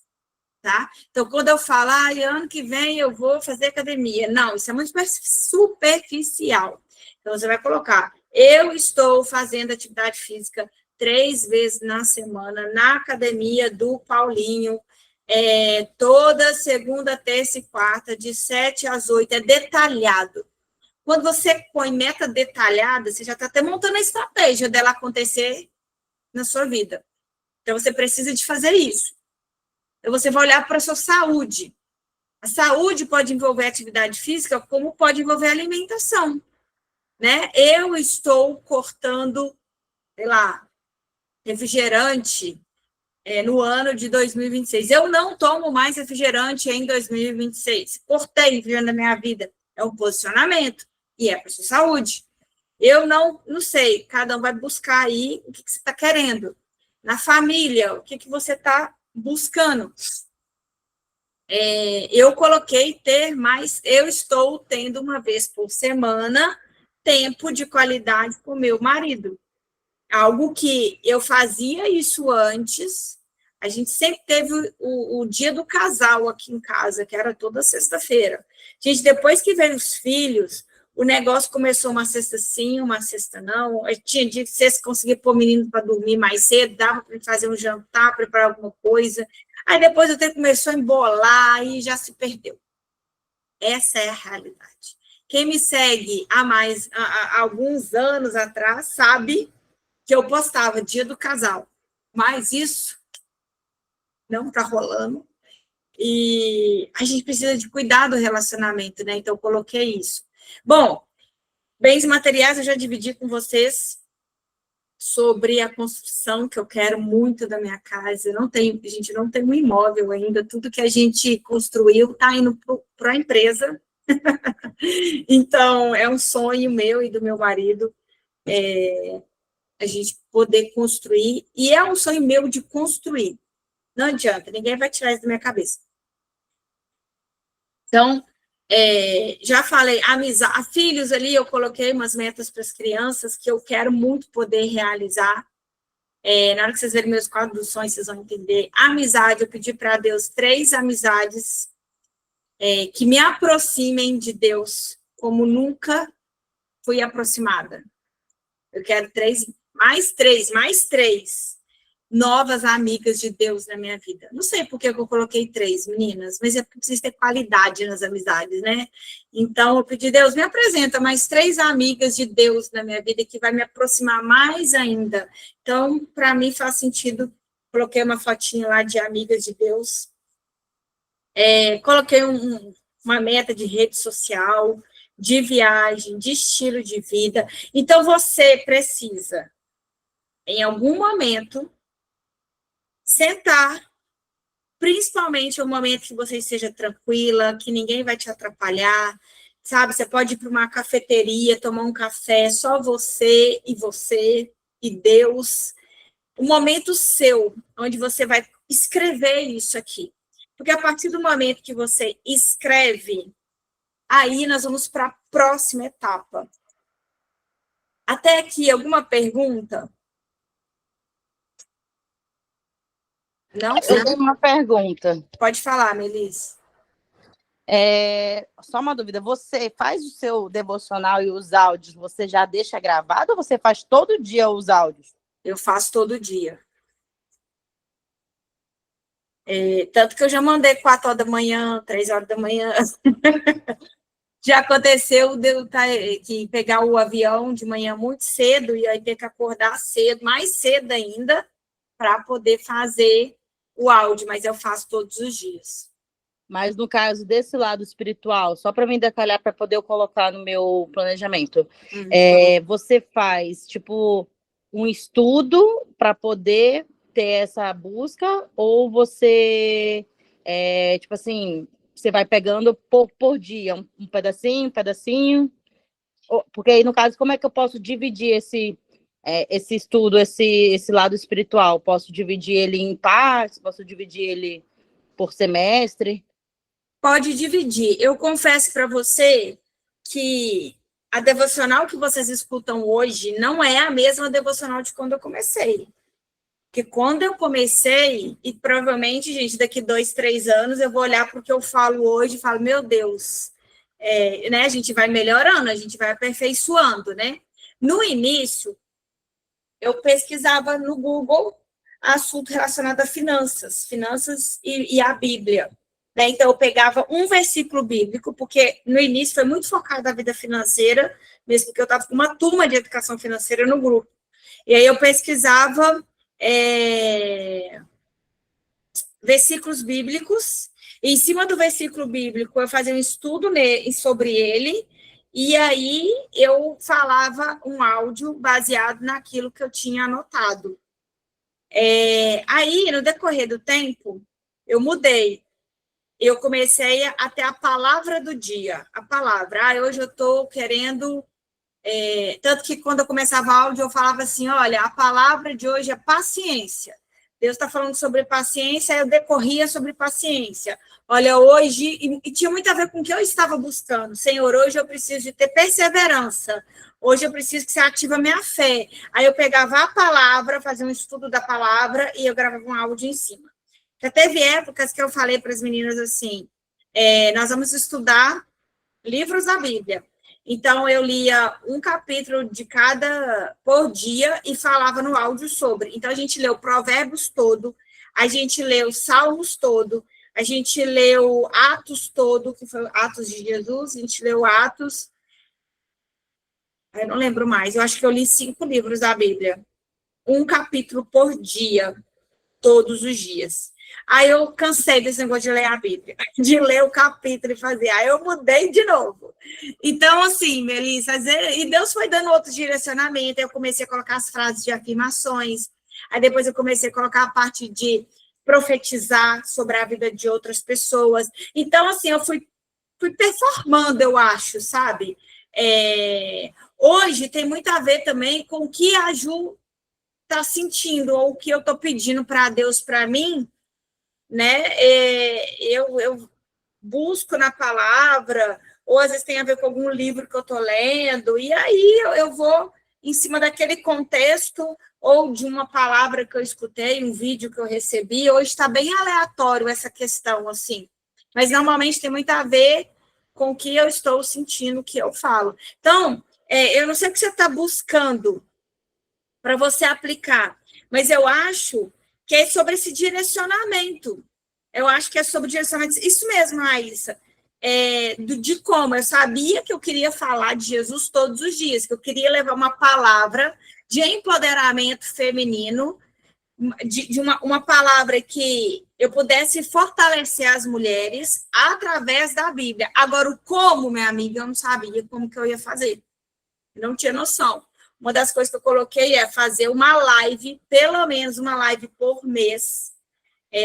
tá? Então, quando eu falar, ano que vem eu vou fazer academia. Não, isso é muito superficial. Então, você vai colocar, eu estou fazendo atividade física 3 vezes na semana na academia do Paulinho, toda segunda, terça e quarta, de 7 às 8, é detalhado. Quando você põe meta detalhada, você já está até montando a estratégia dela acontecer na sua vida. Então, você precisa de fazer isso. Então, você vai olhar para a sua saúde. A saúde pode envolver atividade física, como pode envolver alimentação, né? Eu estou cortando, sei lá, refrigerante no ano de 2026. Eu não tomo mais refrigerante em 2026. Cortei refrigerante da minha vida. É um posicionamento. E é para a sua saúde. Eu não sei, cada um vai buscar aí o que você está querendo. Na família, o que você está buscando. Eu coloquei ter mais, eu estou tendo uma vez por semana tempo de qualidade com o meu marido. Algo que eu fazia isso antes, a gente sempre teve o dia do casal aqui em casa, que era toda sexta-feira. Gente, depois que veio os filhos, o negócio começou uma sexta sim, uma sexta não. Eu tinha dia que sexta conseguia pôr o menino para dormir mais cedo, dava para fazer um jantar, preparar alguma coisa. Aí depois o tempo começou a embolar e já se perdeu. Essa é a realidade. Quem me segue há alguns anos atrás sabe que eu postava dia do casal. Mas isso não está rolando. E a gente precisa de cuidar do relacionamento, né? Então, eu coloquei isso. Bom, bens materiais eu já dividi com vocês sobre a construção, que eu quero muito da minha casa. A gente não tem um imóvel ainda, tudo que a gente construiu está indo para a empresa. Então, é um sonho meu e do meu marido a gente poder construir, e é um sonho meu de construir. Não adianta, ninguém vai tirar isso da minha cabeça. Então, já falei, amizade, filhos ali, eu coloquei umas metas para as crianças que eu quero muito poder realizar. Na hora que vocês verem meus quadros dos sonhos, vocês vão entender. Amizade, eu pedi para Deus 3 amizades que me aproximem de Deus, como nunca fui aproximada. Eu quero mais três novas amigas de Deus na minha vida. Não sei por que eu coloquei 3, meninas, mas é porque precisa ter qualidade nas amizades, né? Então, eu pedi, Deus, me apresenta mais 3 amigas de Deus na minha vida que vai me aproximar mais ainda. Então, para mim faz sentido, coloquei uma fotinha lá de amigas de Deus, coloquei uma meta de rede social, de viagem, de estilo de vida. Então, você precisa, em algum momento, sentar, principalmente no momento que você esteja tranquila, que ninguém vai te atrapalhar, sabe? Você pode ir para uma cafeteria, tomar um café, só você e Deus. Um momento seu, onde você vai escrever isso aqui. Porque a partir do momento que você escreve, aí nós vamos para a próxima etapa. Até aqui, alguma pergunta? Não? Eu tenho uma pergunta. Pode falar, Melissa. Só uma dúvida, você faz o seu devocional e os áudios, você já deixa gravado ou você faz todo dia os áudios? Eu faço todo dia. Tanto que eu já mandei 4 horas da manhã, 3 horas da manhã. Já aconteceu de eu que pegar o avião de manhã muito cedo e aí ter que acordar cedo, mais cedo ainda, para poder fazer o áudio, mas eu faço todos os dias. Mas no caso desse lado espiritual, só para mim detalhar para poder eu colocar no meu planejamento, você faz tipo um estudo para poder ter essa busca, ou você tipo assim, você vai pegando por dia, um pedacinho? Porque aí, no caso, como é que eu posso dividir esse estudo, esse lado espiritual? Posso dividir ele em partes? Posso dividir ele por semestre? Pode dividir. Eu confesso para você que a devocional que vocês escutam hoje não é a mesma devocional de quando eu comecei. Porque quando eu comecei, e provavelmente, gente, daqui 2, 3 anos, eu vou olhar para o que eu falo hoje e falo, meu Deus, né, a gente vai melhorando, a gente vai aperfeiçoando, né? No início, eu pesquisava no Google assunto relacionado a finanças e a Bíblia. Né? Então, eu pegava um versículo bíblico, porque no início foi muito focado na vida financeira, mesmo porque eu estava com uma turma de educação financeira no grupo. E aí eu pesquisava versículos bíblicos, e em cima do versículo bíblico eu fazia um estudo sobre ele, e aí eu falava um áudio baseado naquilo que eu tinha anotado. Aí, no decorrer do tempo, eu mudei. Eu comecei a ter a palavra do dia. A palavra. Hoje eu estou querendo... tanto que quando eu começava áudio, eu falava assim, olha, a palavra de hoje é paciência. Deus está falando sobre paciência, eu decorria sobre paciência. Olha, hoje... E tinha muito a ver com o que eu estava buscando. Senhor, hoje eu preciso de ter perseverança. Hoje eu preciso que você ative a minha fé. Aí eu pegava a palavra, fazia um estudo da palavra e eu gravava um áudio em cima. Já teve épocas que eu falei para as meninas assim, nós vamos estudar livros da Bíblia. Então, eu lia um capítulo de cada por dia e falava no áudio sobre. Então, a gente leu Provérbios todo, a gente leu Salmos todo, a gente leu Atos todo, que foi Atos de Jesus, a gente leu Atos... Eu não lembro mais, eu acho que eu li 5 livros da Bíblia. Um capítulo por dia, todos os dias. Aí eu cansei desse negócio de ler a Bíblia, de ler o capítulo e fazer. Aí eu mudei de novo. Então, assim, Melissa, e Deus foi dando outro direcionamento. Eu comecei a colocar as frases de afirmações. Aí depois eu comecei a colocar a parte de profetizar sobre a vida de outras pessoas. Então, assim, eu fui performando, eu acho, sabe? Hoje tem muito a ver também com o que a Ju está sentindo, ou o que eu estou pedindo para Deus para mim, né? Eu busco na palavra, ou às vezes tem a ver com algum livro que eu estou lendo, e aí eu vou em cima daquele contexto, ou de uma palavra que eu escutei, um vídeo que eu recebi. Hoje está bem aleatório essa questão, assim, mas normalmente tem muito a ver com o que eu estou sentindo, o que eu falo. Então, eu não sei o que você está buscando para você aplicar, mas eu acho que é sobre esse direcionamento. Eu acho que é sobre direcionamento. Isso mesmo, Raíssa. De como eu sabia que eu queria falar de Jesus todos os dias, que eu queria levar uma palavra de empoderamento feminino, de uma palavra que eu pudesse fortalecer as mulheres através da Bíblia. Agora, o como, minha amiga, eu não sabia como que eu ia fazer. Eu não tinha noção. Uma das coisas que eu coloquei é fazer uma live, pelo menos uma live por mês,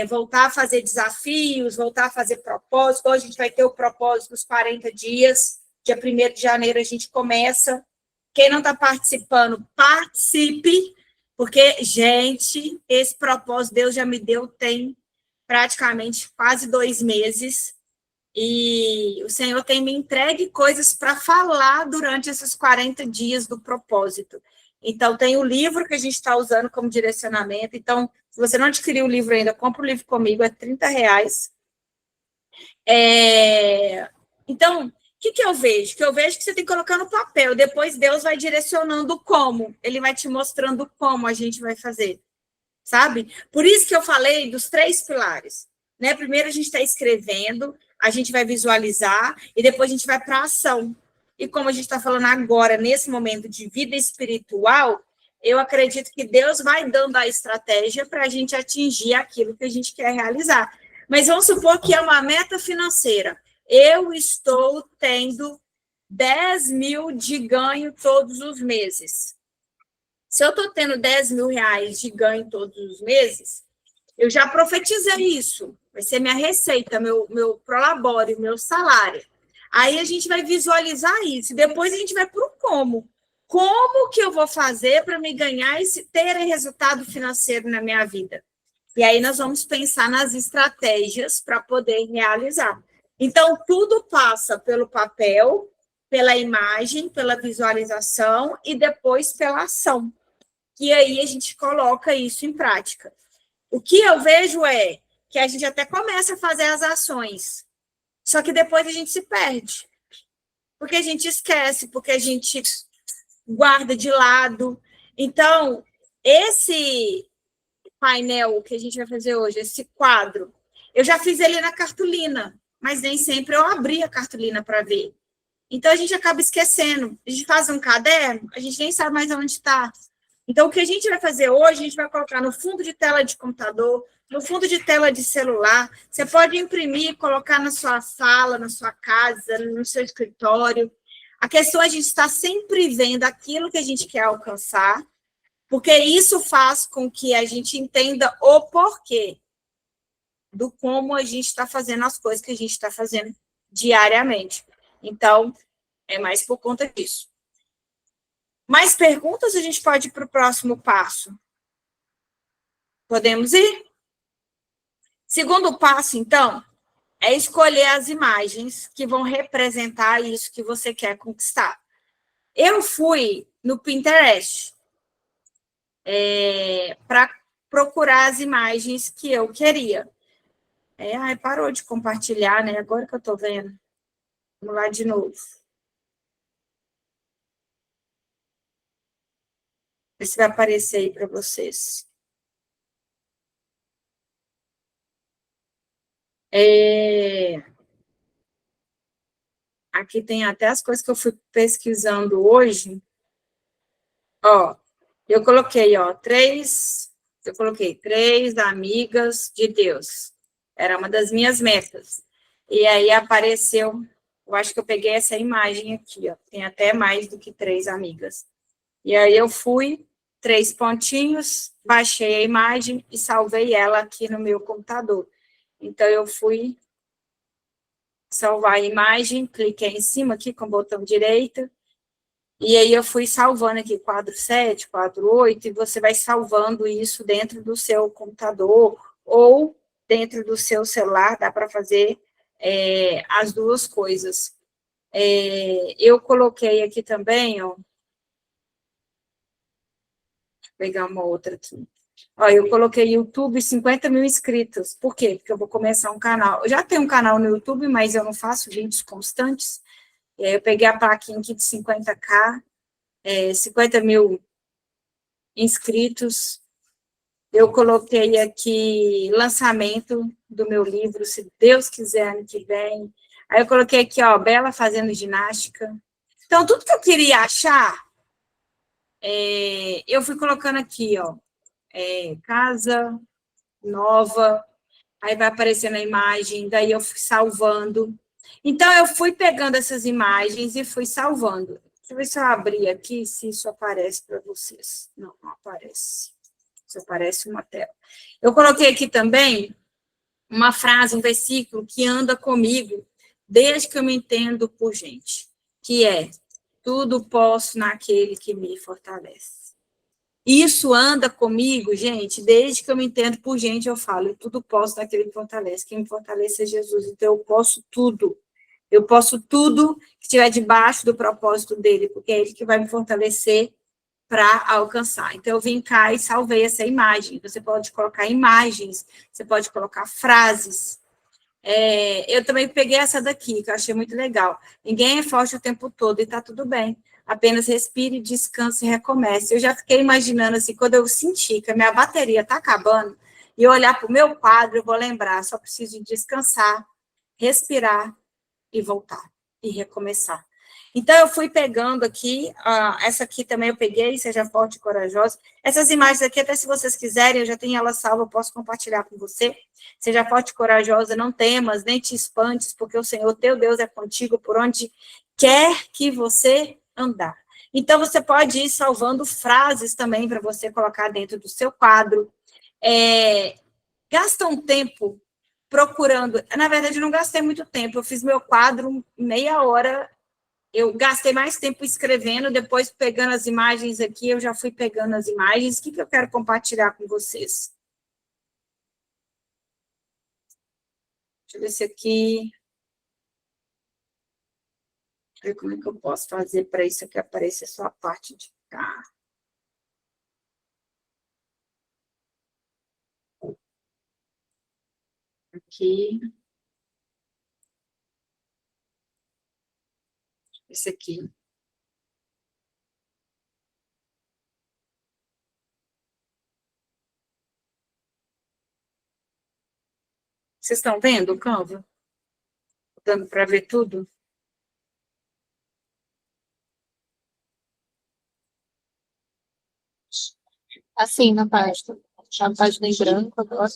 voltar a fazer desafios, voltar a fazer propósito. Hoje a gente vai ter o propósito dos 40 dias, dia 1º de janeiro a gente começa. Quem não está participando, participe, porque, gente, esse propósito Deus já me deu tem praticamente quase 2 meses, e o Senhor tem me entregue coisas para falar durante esses 40 dias do propósito. Então, tem o livro que a gente está usando como direcionamento. Então, se você não adquiriu o livro ainda, compra o livro comigo, é R$30. Então, o que eu vejo? Que eu vejo que você tem que colocar no papel, depois Deus vai direcionando como, ele vai te mostrando como a gente vai fazer, sabe? Por isso que eu falei dos 3 pilares, né? Primeiro a gente está escrevendo, a gente vai visualizar, e depois a gente vai para a ação. E como a gente está falando agora, nesse momento de vida espiritual, eu acredito que Deus vai dando a estratégia para a gente atingir aquilo que a gente quer realizar. Mas vamos supor que é uma meta financeira. Eu estou tendo 10 mil de ganho todos os meses. Se eu estou tendo 10 mil reais de ganho todos os meses, eu já profetizei isso. Vai ser minha receita, meu prolabore, meu salário. Aí a gente vai visualizar isso. Depois a gente vai para o como. Como que eu vou fazer para me ganhar e ter resultado financeiro na minha vida? E aí nós vamos pensar nas estratégias para poder realizar. Então, tudo passa pelo papel, pela imagem, pela visualização e depois pela ação. E aí a gente coloca isso em prática. O que eu vejo é que a gente até começa a fazer as ações, só que depois a gente se perde. Porque a gente esquece, porque a gente guarda de lado. Então, esse painel que a gente vai fazer hoje, esse quadro, eu já fiz ele na cartolina, mas nem sempre eu abri a cartolina para ver. Então, a gente acaba esquecendo. A gente faz um caderno, a gente nem sabe mais onde está. Então, o que a gente vai fazer hoje, a gente vai colocar no fundo de tela de computador, no fundo de tela de celular. Você pode imprimir, colocar na sua sala, na sua casa, no seu escritório. A questão é a gente estar sempre vendo aquilo que a gente quer alcançar, porque isso faz com que a gente entenda o porquê do como a gente está fazendo as coisas que a gente está fazendo diariamente. Então, é mais por conta disso. Mais perguntas? A gente pode ir para o próximo passo. Podemos ir? Segundo passo, então, é escolher as imagens que vão representar isso que você quer conquistar. Eu fui no Pinterest para procurar as imagens que eu queria. Parou de compartilhar, né? Agora que eu estou vendo. Vamos lá de novo. Ver se vai aparecer aí para vocês. Aqui tem até as coisas que eu fui pesquisando hoje. Ó, eu coloquei 3 amigas de Deus. Era uma das minhas metas. E aí apareceu, eu acho que eu peguei essa imagem aqui, ó. Tem até mais do que 3 amigas. E aí eu fui, 3 pontinhos, baixei a imagem e salvei ela aqui no meu computador. Então, eu fui salvar a imagem, cliquei em cima aqui com o botão direito, e aí eu fui salvando aqui quadro 7, quadro 8, e você vai salvando isso dentro do seu computador ou dentro do seu celular, dá para fazer as duas coisas. Eu coloquei aqui também, ó, deixa eu pegar uma outra aqui. Ó, eu coloquei YouTube 50 mil inscritos. Por quê? Porque eu vou começar um canal. Eu já tenho um canal no YouTube, mas eu não faço vídeos constantes. E aí eu peguei a plaquinha aqui de 50K, 50 mil inscritos. Eu coloquei aqui lançamento do meu livro, se Deus quiser, ano que vem. Aí eu coloquei aqui, ó, Bela fazendo ginástica. Então, tudo que eu queria achar, eu fui colocando aqui, ó. Casa nova, aí vai aparecendo a imagem, daí eu fui salvando. Então, eu fui pegando essas imagens e fui salvando. Deixa eu ver se eu abrir aqui, se isso aparece para vocês. Não, não aparece. Só aparece uma tela. Eu coloquei aqui também uma frase, um versículo que anda comigo desde que eu me entendo por gente. que é tudo posso naquele que me fortalece. Isso anda comigo, gente, desde que eu me entendo por gente, eu falo, tudo posso naquele que me fortalece. Quem me fortalece é Jesus, então eu posso tudo. Eu posso tudo que estiver debaixo do propósito dele, porque é ele que vai me fortalecer para alcançar. Então, eu vim cá e salvei essa imagem. Você pode colocar imagens, você pode colocar frases. Eu também peguei essa daqui, que eu achei muito legal. Ninguém é forte o tempo todo e está tudo bem. Apenas respire, descanse e recomece. Eu já fiquei imaginando assim, quando eu senti que a minha bateria está acabando, e eu olhar para o meu quadro, eu vou lembrar, só preciso descansar, respirar e voltar, e recomeçar. Então, eu fui pegando aqui, essa aqui também eu peguei, seja forte e corajosa. Essas imagens aqui, até se vocês quiserem, eu já tenho elas salvas, eu posso compartilhar com você. Seja forte e corajosa, não temas, nem te espantes, porque o Senhor teu Deus é contigo por onde quer que você andar. Então, você pode ir salvando frases também para você colocar dentro do seu quadro. Gasta um tempo procurando. Na verdade, eu não gastei muito tempo, eu fiz meu quadro meia hora. Eu gastei mais tempo escrevendo, depois pegando as imagens aqui, eu já fui pegando as imagens. O que eu quero compartilhar com vocês? Deixa eu ver se aqui... Deixa eu ver como é que eu posso fazer para isso aqui aparecer só a parte de cá. Aqui. Esse aqui. Vocês estão vendo o Canva? Dando para ver tudo? Assim, na página. A página em branco agora.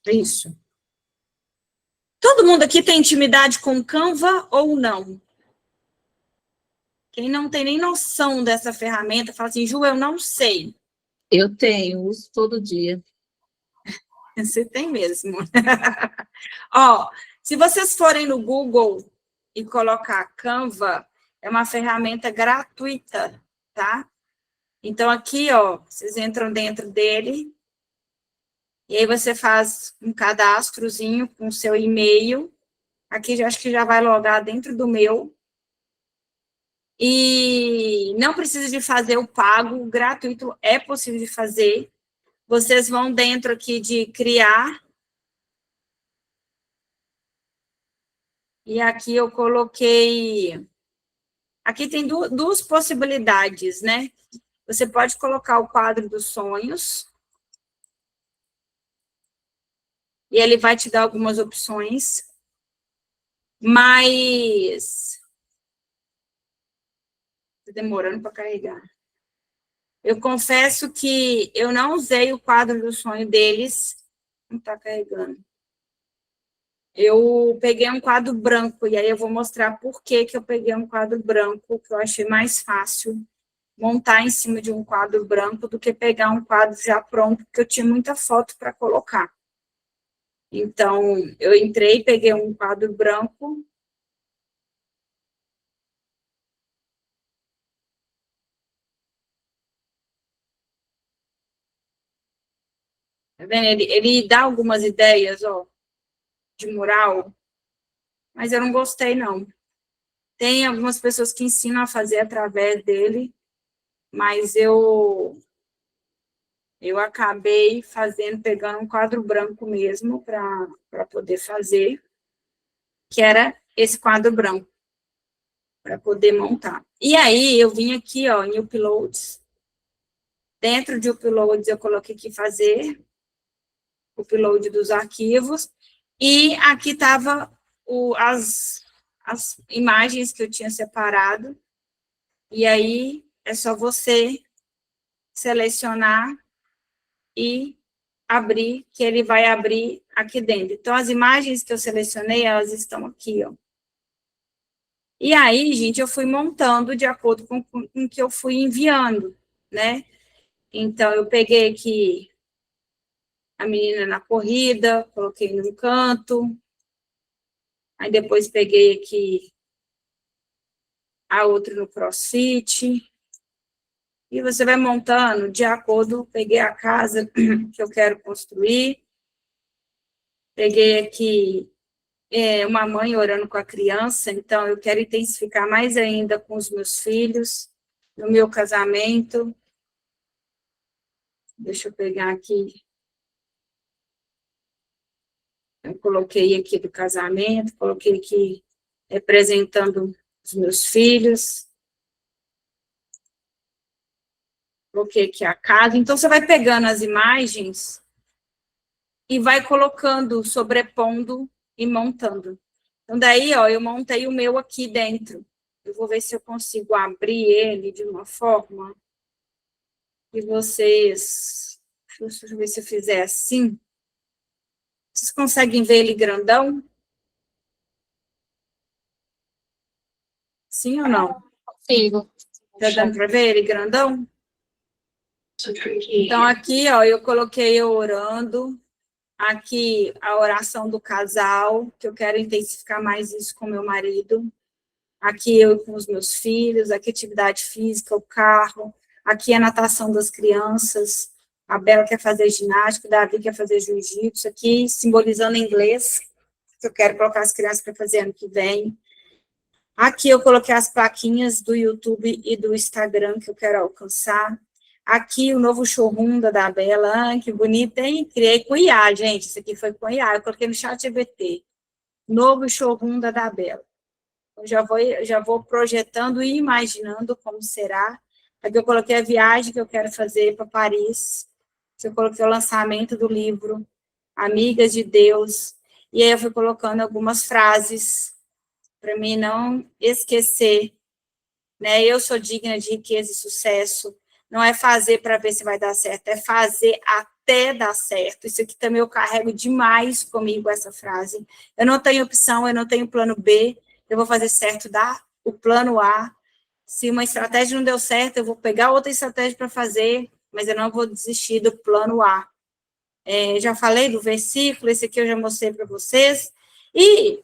Isso. Todo mundo aqui tem intimidade com o Canva ou não? Quem não tem nem noção dessa ferramenta, fala assim, Ju, eu não sei. Eu tenho, uso todo dia. Você tem mesmo. Ó, se vocês forem no Google e colocar Canva, é uma ferramenta gratuita, tá? Então, aqui, ó, vocês entram dentro dele, e aí você faz um cadastrozinho com o seu e-mail. Aqui, acho que já vai logar dentro do meu. E não precisa de fazer o pago, o gratuito é possível de fazer. Vocês vão dentro aqui de criar. E aqui eu coloquei... Aqui tem duas possibilidades, né? Você pode colocar o quadro dos sonhos. E ele vai te dar algumas opções. Mas... Está demorando para carregar. Eu confesso que eu não usei o quadro do sonho deles. Não está carregando. Eu peguei um quadro branco, e aí eu vou mostrar por que eu peguei um quadro branco, que eu achei mais fácil montar em cima de um quadro branco do que pegar um quadro já pronto, porque eu tinha muita foto para colocar. Então, eu entrei, peguei um quadro branco. Tá vendo? Ele dá algumas ideias, ó, de mural, mas eu não gostei, não. Tem algumas pessoas que ensinam a fazer através dele, mas eu acabei fazendo, pegando um quadro branco mesmo para poder fazer, que era esse quadro branco, para poder montar. E aí, eu vim aqui, ó, em Uploads. Dentro de Uploads, eu coloquei aqui fazer o upload dos arquivos, e aqui estava as imagens que eu tinha separado, e aí é só você selecionar e abrir, que ele vai abrir aqui dentro. Então, as imagens que eu selecionei, elas estão aqui, ó. E aí, gente, eu fui montando de acordo com o que eu fui enviando, né? Então, eu peguei aqui a menina na corrida, coloquei num canto, aí depois peguei aqui a outra no CrossFit. E você vai montando de acordo, peguei a casa que eu quero construir, peguei aqui uma mãe orando com a criança, então eu quero intensificar mais ainda com os meus filhos, no meu casamento. Deixa eu pegar aqui. Eu coloquei aqui do casamento, coloquei aqui representando os meus filhos. Coloquei aqui a casa. Então, você vai pegando as imagens e vai colocando, sobrepondo e montando. Então, daí, ó, eu montei o meu aqui dentro. Eu vou ver se eu consigo abrir ele de uma forma que vocês... Deixa eu ver se eu fizer assim. Vocês conseguem ver ele grandão? Sim ou não? Consigo. Tá dando para ver ele grandão? Então, aqui, ó, eu coloquei eu orando. Aqui, a oração do casal, que eu quero intensificar mais isso com meu marido. Aqui, eu com os meus filhos. Aqui, atividade física, o carro. Aqui, a natação das crianças. A Bela quer fazer ginástica, o Davi quer fazer jiu-jitsu. Aqui, simbolizando inglês, que eu quero colocar as crianças para fazer ano que vem. Aqui, eu coloquei as plaquinhas do YouTube e do Instagram que eu quero alcançar. Aqui, o novo showroom da Bela. Ah, que bonito, hein? Criei com IA, gente. Isso aqui foi com IA. Eu coloquei no ChatGPT. Novo showroom da Bela. Eu já vou projetando e imaginando como será. Aqui eu coloquei a viagem que eu quero fazer para Paris. Eu coloquei o lançamento do livro Amigas de Deus. E aí eu fui colocando algumas frases para mim não esquecer. Né? Eu sou digna de riqueza e sucesso. Não é fazer para ver se vai dar certo, é fazer até dar certo. Isso aqui também eu carrego demais comigo, essa frase. Eu não tenho opção, eu não tenho plano B, eu vou fazer certo, dar o plano A. Se uma estratégia não deu certo, eu vou pegar outra estratégia para fazer, mas eu não vou desistir do plano A. Já falei do versículo, esse aqui eu já mostrei para vocês. E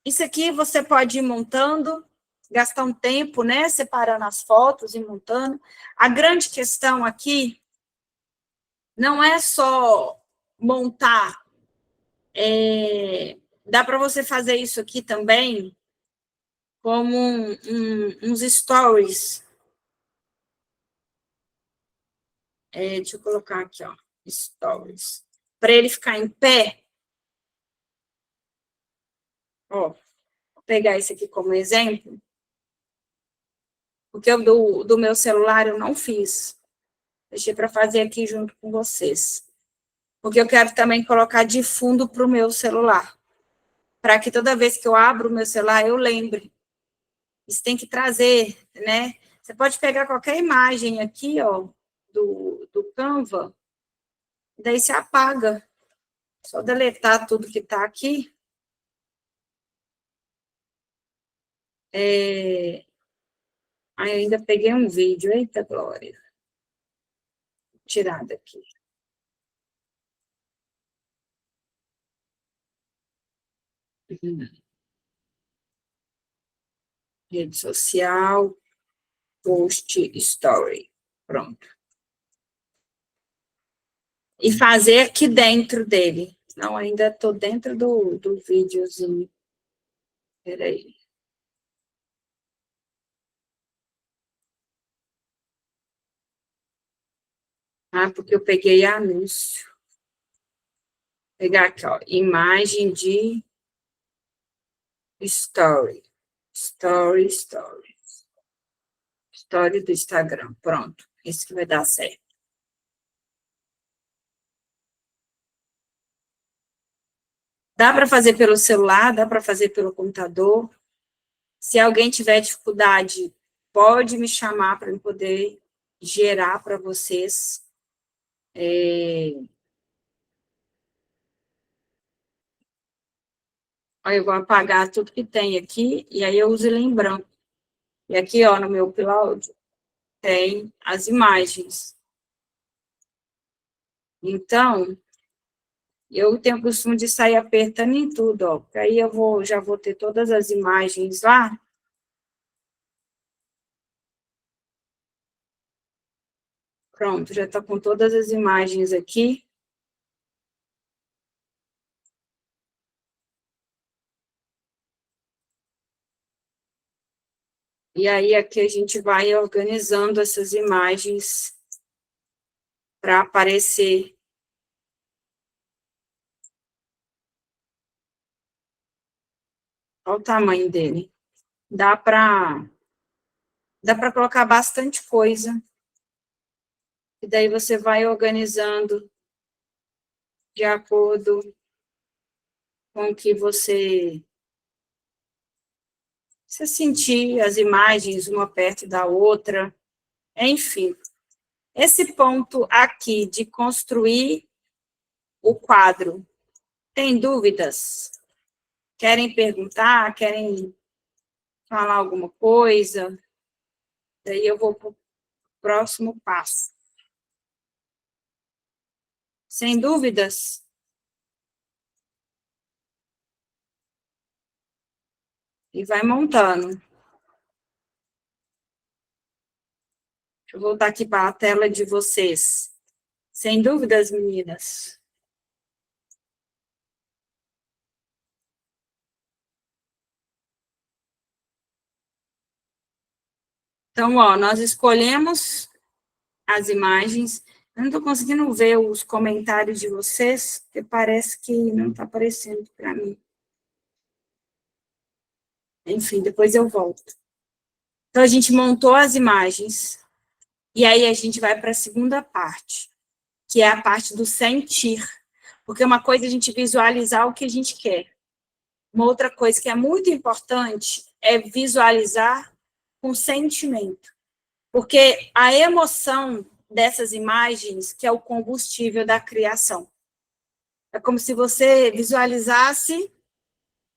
isso aqui você pode ir montando, gastar um tempo, né, separando as fotos e montando. A grande questão aqui não é só montar, dá para você fazer isso aqui também como uns stories. Deixa eu colocar aqui, ó, stories. Para ele ficar em pé. Ó, vou pegar esse aqui como exemplo. Porque do meu celular eu não fiz. Deixei para fazer aqui junto com vocês. Porque eu quero também colocar de fundo para o meu celular. Para que toda vez que eu abro o meu celular, eu lembre. Isso tem que trazer, né? Você pode pegar qualquer imagem aqui, ó, do Canva, daí você apaga. Só deletar tudo que está aqui. Ainda peguei um vídeo, eita glória. Vou tirar daqui. Rede social, post, story. Pronto. E fazer aqui dentro dele. Não, ainda estou dentro do videozinho. Peraí. Porque eu peguei anúncio. Vou pegar aqui, ó, imagem de story. Story. Story do Instagram. Pronto. Esse que vai dar certo. Dá para fazer pelo celular, dá para fazer pelo computador. Se alguém tiver dificuldade, pode me chamar para eu poder gerar para vocês. Aí eu vou apagar tudo que tem aqui, e aí eu uso ele em branco. E aqui, ó, no meu upload, tem as imagens. Então, eu tenho o costume de sair apertando em tudo, ó, porque aí já vou ter todas as imagens lá, Pronto, já está com todas as imagens aqui. E aí, aqui a gente vai organizando essas imagens para aparecer. Olha o tamanho dele. Dá para colocar bastante coisa. E daí você vai organizando de acordo com o que você sentir as imagens uma perto da outra. Enfim, esse ponto aqui de construir o quadro, tem dúvidas? Querem perguntar? Querem falar alguma coisa? Daí eu vou para o próximo passo. Sem dúvidas? E vai montando. Deixa eu voltar aqui para a tela de vocês. Sem dúvidas, meninas? Então, ó, nós escolhemos as imagens. Eu não estou conseguindo ver os comentários de vocês, porque parece que não está aparecendo para mim. Enfim, depois eu volto. Então, a gente montou as imagens, e aí a gente vai para a segunda parte, que é a parte do sentir. Porque uma coisa é a gente visualizar o que a gente quer. Uma outra coisa que é muito importante é visualizar com sentimento. Porque a emoção dessas imagens que é o combustível da criação. É como se você visualizasse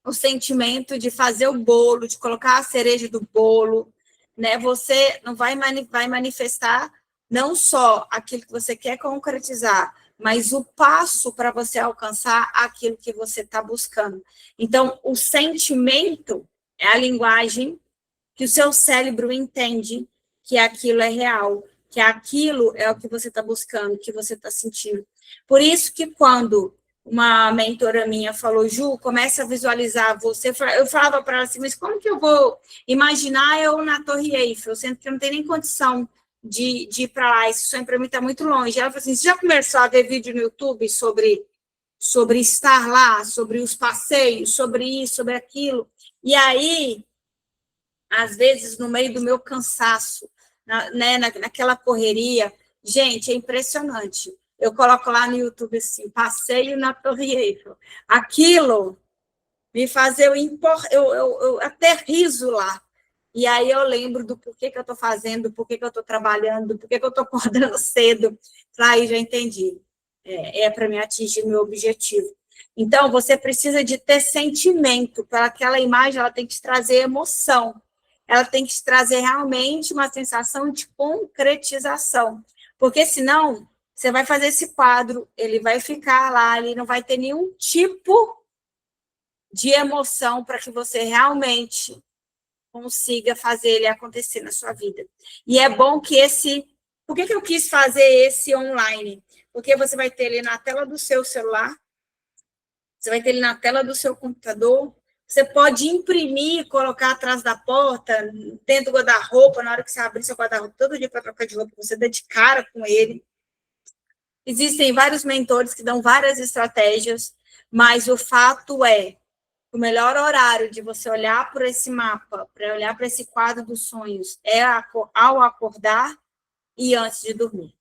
o sentimento de fazer o bolo, de colocar a cereja do bolo, né? Você não vai manifestar não só aquilo que você quer concretizar, mas o passo para você alcançar aquilo que você está buscando. Então, o sentimento é a linguagem que o seu cérebro entende que aquilo é real, que aquilo é o que você está buscando, que você está sentindo. Por isso que quando uma mentora minha falou, Ju, começa a visualizar você, eu falava para ela assim, mas como que eu vou imaginar eu na Torre Eiffel, sendo que eu não tenho nem condição de ir para lá, esse sonho para mim está muito longe. Ela falou assim, você já começou a ver vídeo no YouTube sobre estar lá, sobre os passeios, sobre isso, sobre aquilo? E aí, às vezes, no meio do meu cansaço, naquela correria, gente, é impressionante. Eu coloco lá no YouTube assim, passeio na Torre Eiffel. Aquilo me faz eu aterrizo lá. E aí eu lembro do porquê que eu estou fazendo, porquê que eu estou trabalhando, porquê que eu estou acordando cedo. Aí já entendi. É para me atingir meu objetivo. Então, você precisa de ter sentimento. Para aquela imagem, ela tem que te trazer emoção. Ela tem que te trazer realmente uma sensação de concretização. Porque senão, você vai fazer esse quadro, ele vai ficar lá, ele não vai ter nenhum tipo de emoção para que você realmente consiga fazer ele acontecer na sua vida. E é bom que Por que eu quis fazer esse online? Porque você vai ter ele na tela do seu celular, você vai ter ele na tela do seu computador, você pode imprimir, colocar atrás da porta, dentro do guarda-roupa, na hora que você abrir seu guarda-roupa todo dia para trocar de roupa, você dá de cara com ele. Existem vários mentores que dão várias estratégias, mas o fato é o melhor horário de você olhar por esse mapa, para olhar para esse quadro dos sonhos, é ao acordar e antes de dormir.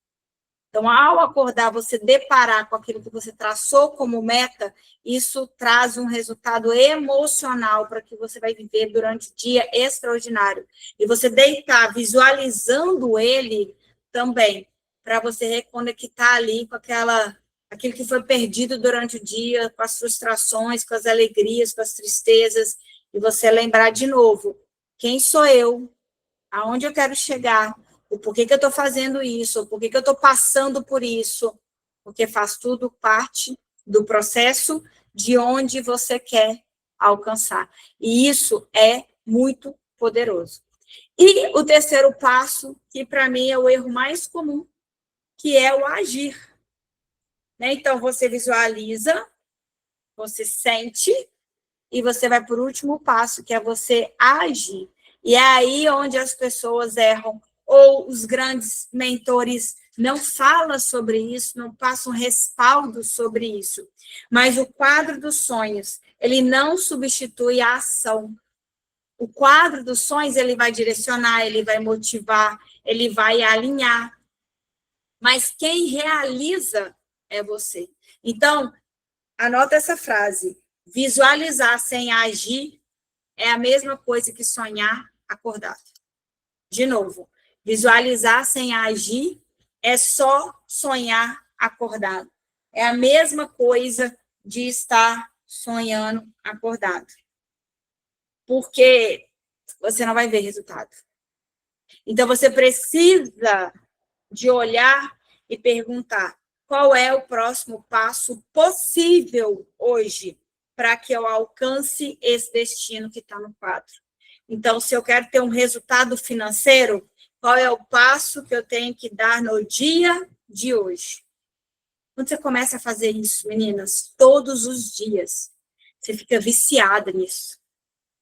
Então, ao acordar, você deparar com aquilo que você traçou como meta, isso traz um resultado emocional para que você vai viver durante o dia extraordinário. E você deitar visualizando ele também, para você reconectar ali com aquilo que foi perdido durante o dia, com as frustrações, com as alegrias, com as tristezas, e você lembrar de novo, quem sou eu, aonde eu quero chegar, o porquê que eu estou fazendo isso, o porquê que eu estou passando por isso, porque faz tudo parte do processo de onde você quer alcançar. E isso é muito poderoso. E o terceiro passo, que para mim é o erro mais comum que é o agir. Né? Então, você visualiza, você sente, e você vai para o último passo, que é você agir. E é aí onde as pessoas erram, ou os grandes mentores não falam sobre isso, não passam respaldo sobre isso. Mas o quadro dos sonhos, ele não substitui a ação. O quadro dos sonhos, ele vai direcionar, ele vai motivar, ele vai alinhar. Mas quem realiza é você. Então, anota essa frase. Visualizar sem agir é a mesma coisa que sonhar acordado. De novo, visualizar sem agir é só sonhar acordado. É a mesma coisa de estar sonhando acordado. Porque você não vai ver resultado. Então, você precisa de olhar e perguntar qual é o próximo passo possível hoje para que eu alcance esse destino que está no quadro. Então, se eu quero ter um resultado financeiro, qual é o passo que eu tenho que dar no dia de hoje? Quando você começa a fazer isso, meninas, todos os dias, você fica viciada nisso.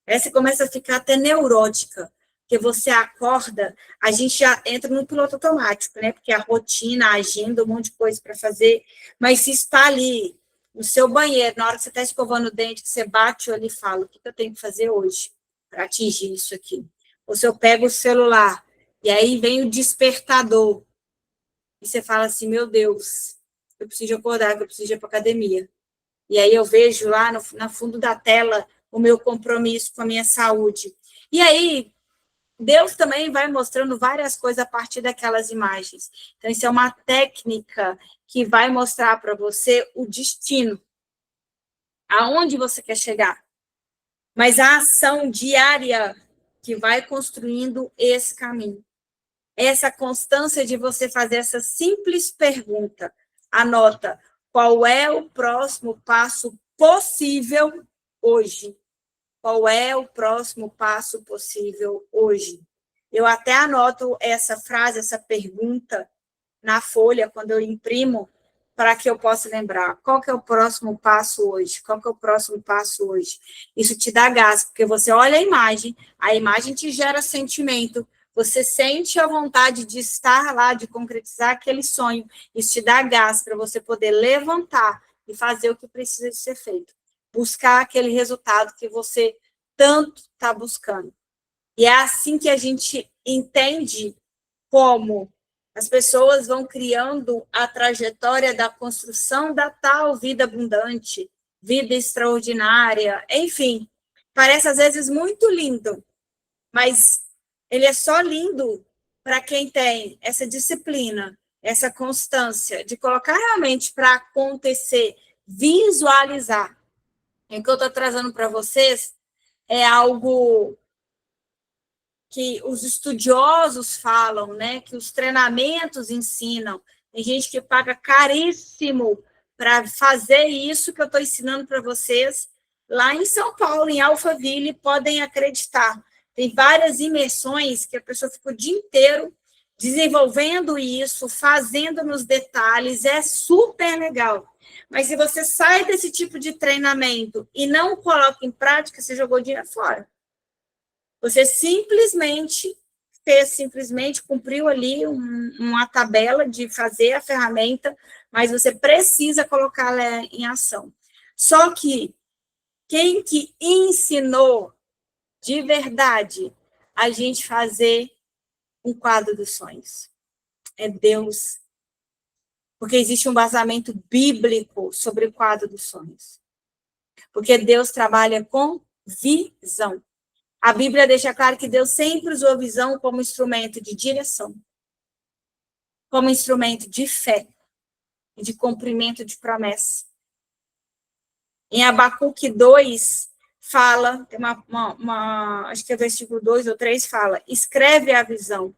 Aí você começa a ficar até neurótica, porque você acorda, a gente já entra no piloto automático, né? Porque a rotina, a agenda, um monte de coisa para fazer, mas se está ali no seu banheiro, na hora que você está escovando o dente, que você bate ali e fala, o que eu tenho que fazer hoje para atingir isso aqui? Ou se eu pego o celular, e aí vem o despertador, e você fala assim, meu Deus, eu preciso acordar, eu preciso ir para academia. E aí eu vejo lá no fundo da tela o meu compromisso com a minha saúde. E aí, Deus também vai mostrando várias coisas a partir daquelas imagens. Então, isso é uma técnica que vai mostrar para você o destino, aonde você quer chegar. Mas a ação diária que vai construindo esse caminho. Essa constância de você fazer essa simples pergunta. Anota, qual é o próximo passo possível hoje? Qual é o próximo passo possível hoje? Eu até anoto essa frase, essa pergunta na folha, quando eu imprimo, para que eu possa lembrar. Qual que é o próximo passo hoje? Qual que é o próximo passo hoje? Isso te dá gás, porque você olha a imagem te gera sentimento, você sente a vontade de estar lá, de concretizar aquele sonho, isso te dá gás para você poder levantar e fazer o que precisa de ser feito. Buscar aquele resultado que você tanto está buscando. E é assim que a gente entende como as pessoas vão criando a trajetória da construção da tal vida abundante, vida extraordinária, enfim. Parece às vezes muito lindo, mas ele é só lindo para quem tem essa disciplina, essa constância de colocar realmente para acontecer, visualizar. E o que eu estou trazendo para vocês é algo que os estudiosos falam, né? Que os treinamentos ensinam. Tem gente que paga caríssimo para fazer isso que eu estou ensinando para vocês lá em São Paulo, em Alphaville, podem acreditar. Tem várias imersões que a pessoa fica o dia inteiro desenvolvendo isso, fazendo nos detalhes, é super legal. Mas se você sai desse tipo de treinamento e não coloca em prática, você jogou dinheiro fora. Você simplesmente cumpriu ali uma tabela de fazer a ferramenta, mas você precisa colocá-la em ação. Só que quem que ensinou de verdade a gente fazer um quadro dos sonhos? É Deus. Porque existe um vazamento bíblico sobre o quadro dos sonhos. Porque Deus trabalha com visão. A Bíblia deixa claro que Deus sempre usou a visão como instrumento de direção, como instrumento de fé e de cumprimento de promessa. Em Abacuque 2, fala, tem acho que é versículo 2 ou 3, fala, escreve a visão,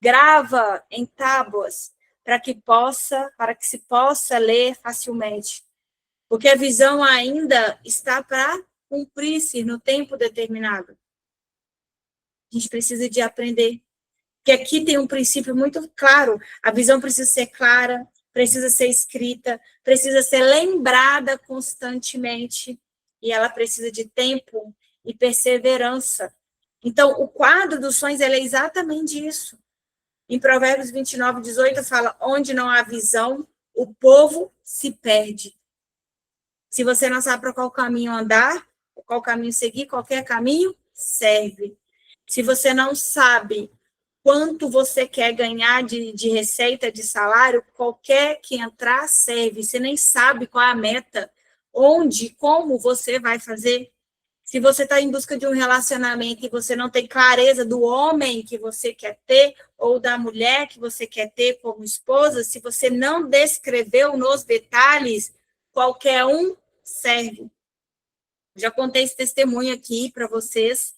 grava em tábuas, para que se possa ler facilmente. Porque a visão ainda está para cumprir-se no tempo determinado. A gente precisa de aprender. Porque aqui tem um princípio muito claro, a visão precisa ser clara, precisa ser escrita, precisa ser lembrada constantemente, e ela precisa de tempo e perseverança. Então, o quadro dos sonhos é exatamente isso. Em Provérbios 29, 18, fala, onde não há visão, o povo se perde. Se você não sabe para qual caminho andar, qual caminho seguir, qualquer caminho serve. Se você não sabe quanto você quer ganhar de receita, de salário, qualquer que entrar serve. Você nem sabe qual é a meta, onde, como você vai fazer. Se você está em busca de um relacionamento e você não tem clareza do homem que você quer ter, ou da mulher que você quer ter como esposa, se você não descreveu nos detalhes, qualquer um serve. Já contei esse testemunho aqui para vocês,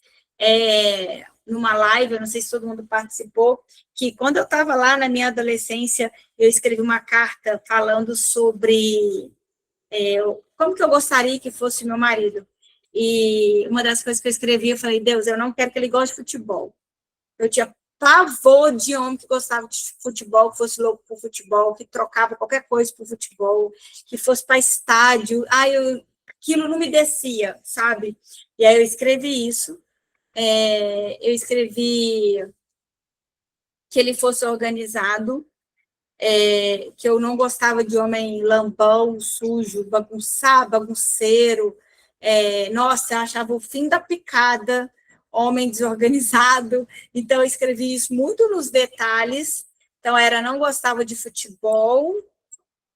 numa live, eu não sei se todo mundo participou, que quando eu estava lá na minha adolescência, eu escrevi uma carta falando sobre como que eu gostaria que fosse meu marido. E uma das coisas que eu escrevi, eu falei, Deus, eu não quero que ele goste de futebol. Eu tinha pavor de homem que gostava de futebol, que fosse louco por futebol, que trocava qualquer coisa por futebol, que fosse para estádio. Aquilo não me descia, sabe? E aí eu escrevi isso. Eu escrevi que ele fosse organizado, que eu não gostava de homem lambão, sujo, bagunceiro. Nossa, eu achava o fim da picada, homem desorganizado. Então, eu escrevi isso muito nos detalhes. Então, não gostava de futebol,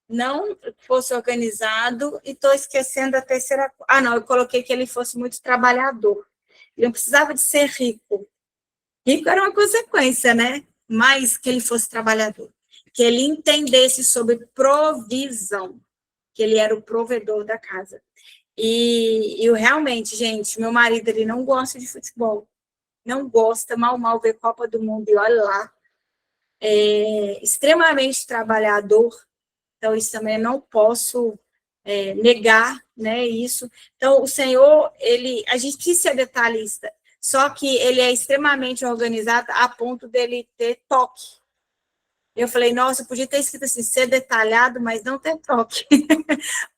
não fosse organizado, e estou esquecendo a terceira... não, eu coloquei que ele fosse muito trabalhador. Ele não precisava de ser rico. Rico era uma consequência, né? Mas que ele fosse trabalhador. Que ele entendesse sobre provisão, que ele era o provedor da casa. E eu realmente, gente, meu marido, ele não gosta de futebol. Não gosta, mal vê Copa do Mundo, e olha lá. Extremamente trabalhador. Então, isso também não posso negar, né, isso. Então, o Senhor, a gente precisa ser detalhista, só que ele é extremamente organizado a ponto dele ter toque. Eu falei, nossa, eu podia ter escrito assim, ser detalhado, mas não ter toque.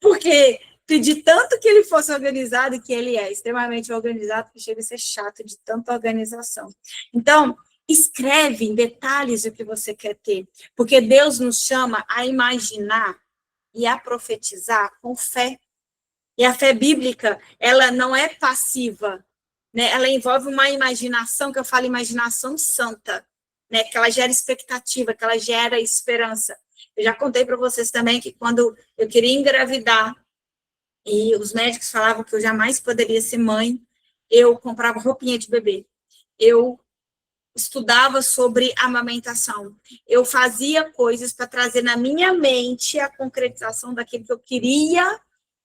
Porque pedi tanto que ele fosse organizado, que ele é extremamente organizado, que chega a ser chato de tanta organização. Então, escreve em detalhes o que você quer ter, porque Deus nos chama a imaginar e a profetizar com fé. E a fé bíblica, ela não é passiva, né? Ela envolve uma imaginação, que eu falo imaginação santa, né? Que ela gera expectativa, que ela gera esperança. Eu já contei para vocês também que quando eu queria engravidar, e os médicos falavam que eu jamais poderia ser mãe, eu comprava roupinha de bebê. Eu estudava sobre amamentação. Eu fazia coisas para trazer na minha mente a concretização daquilo que eu queria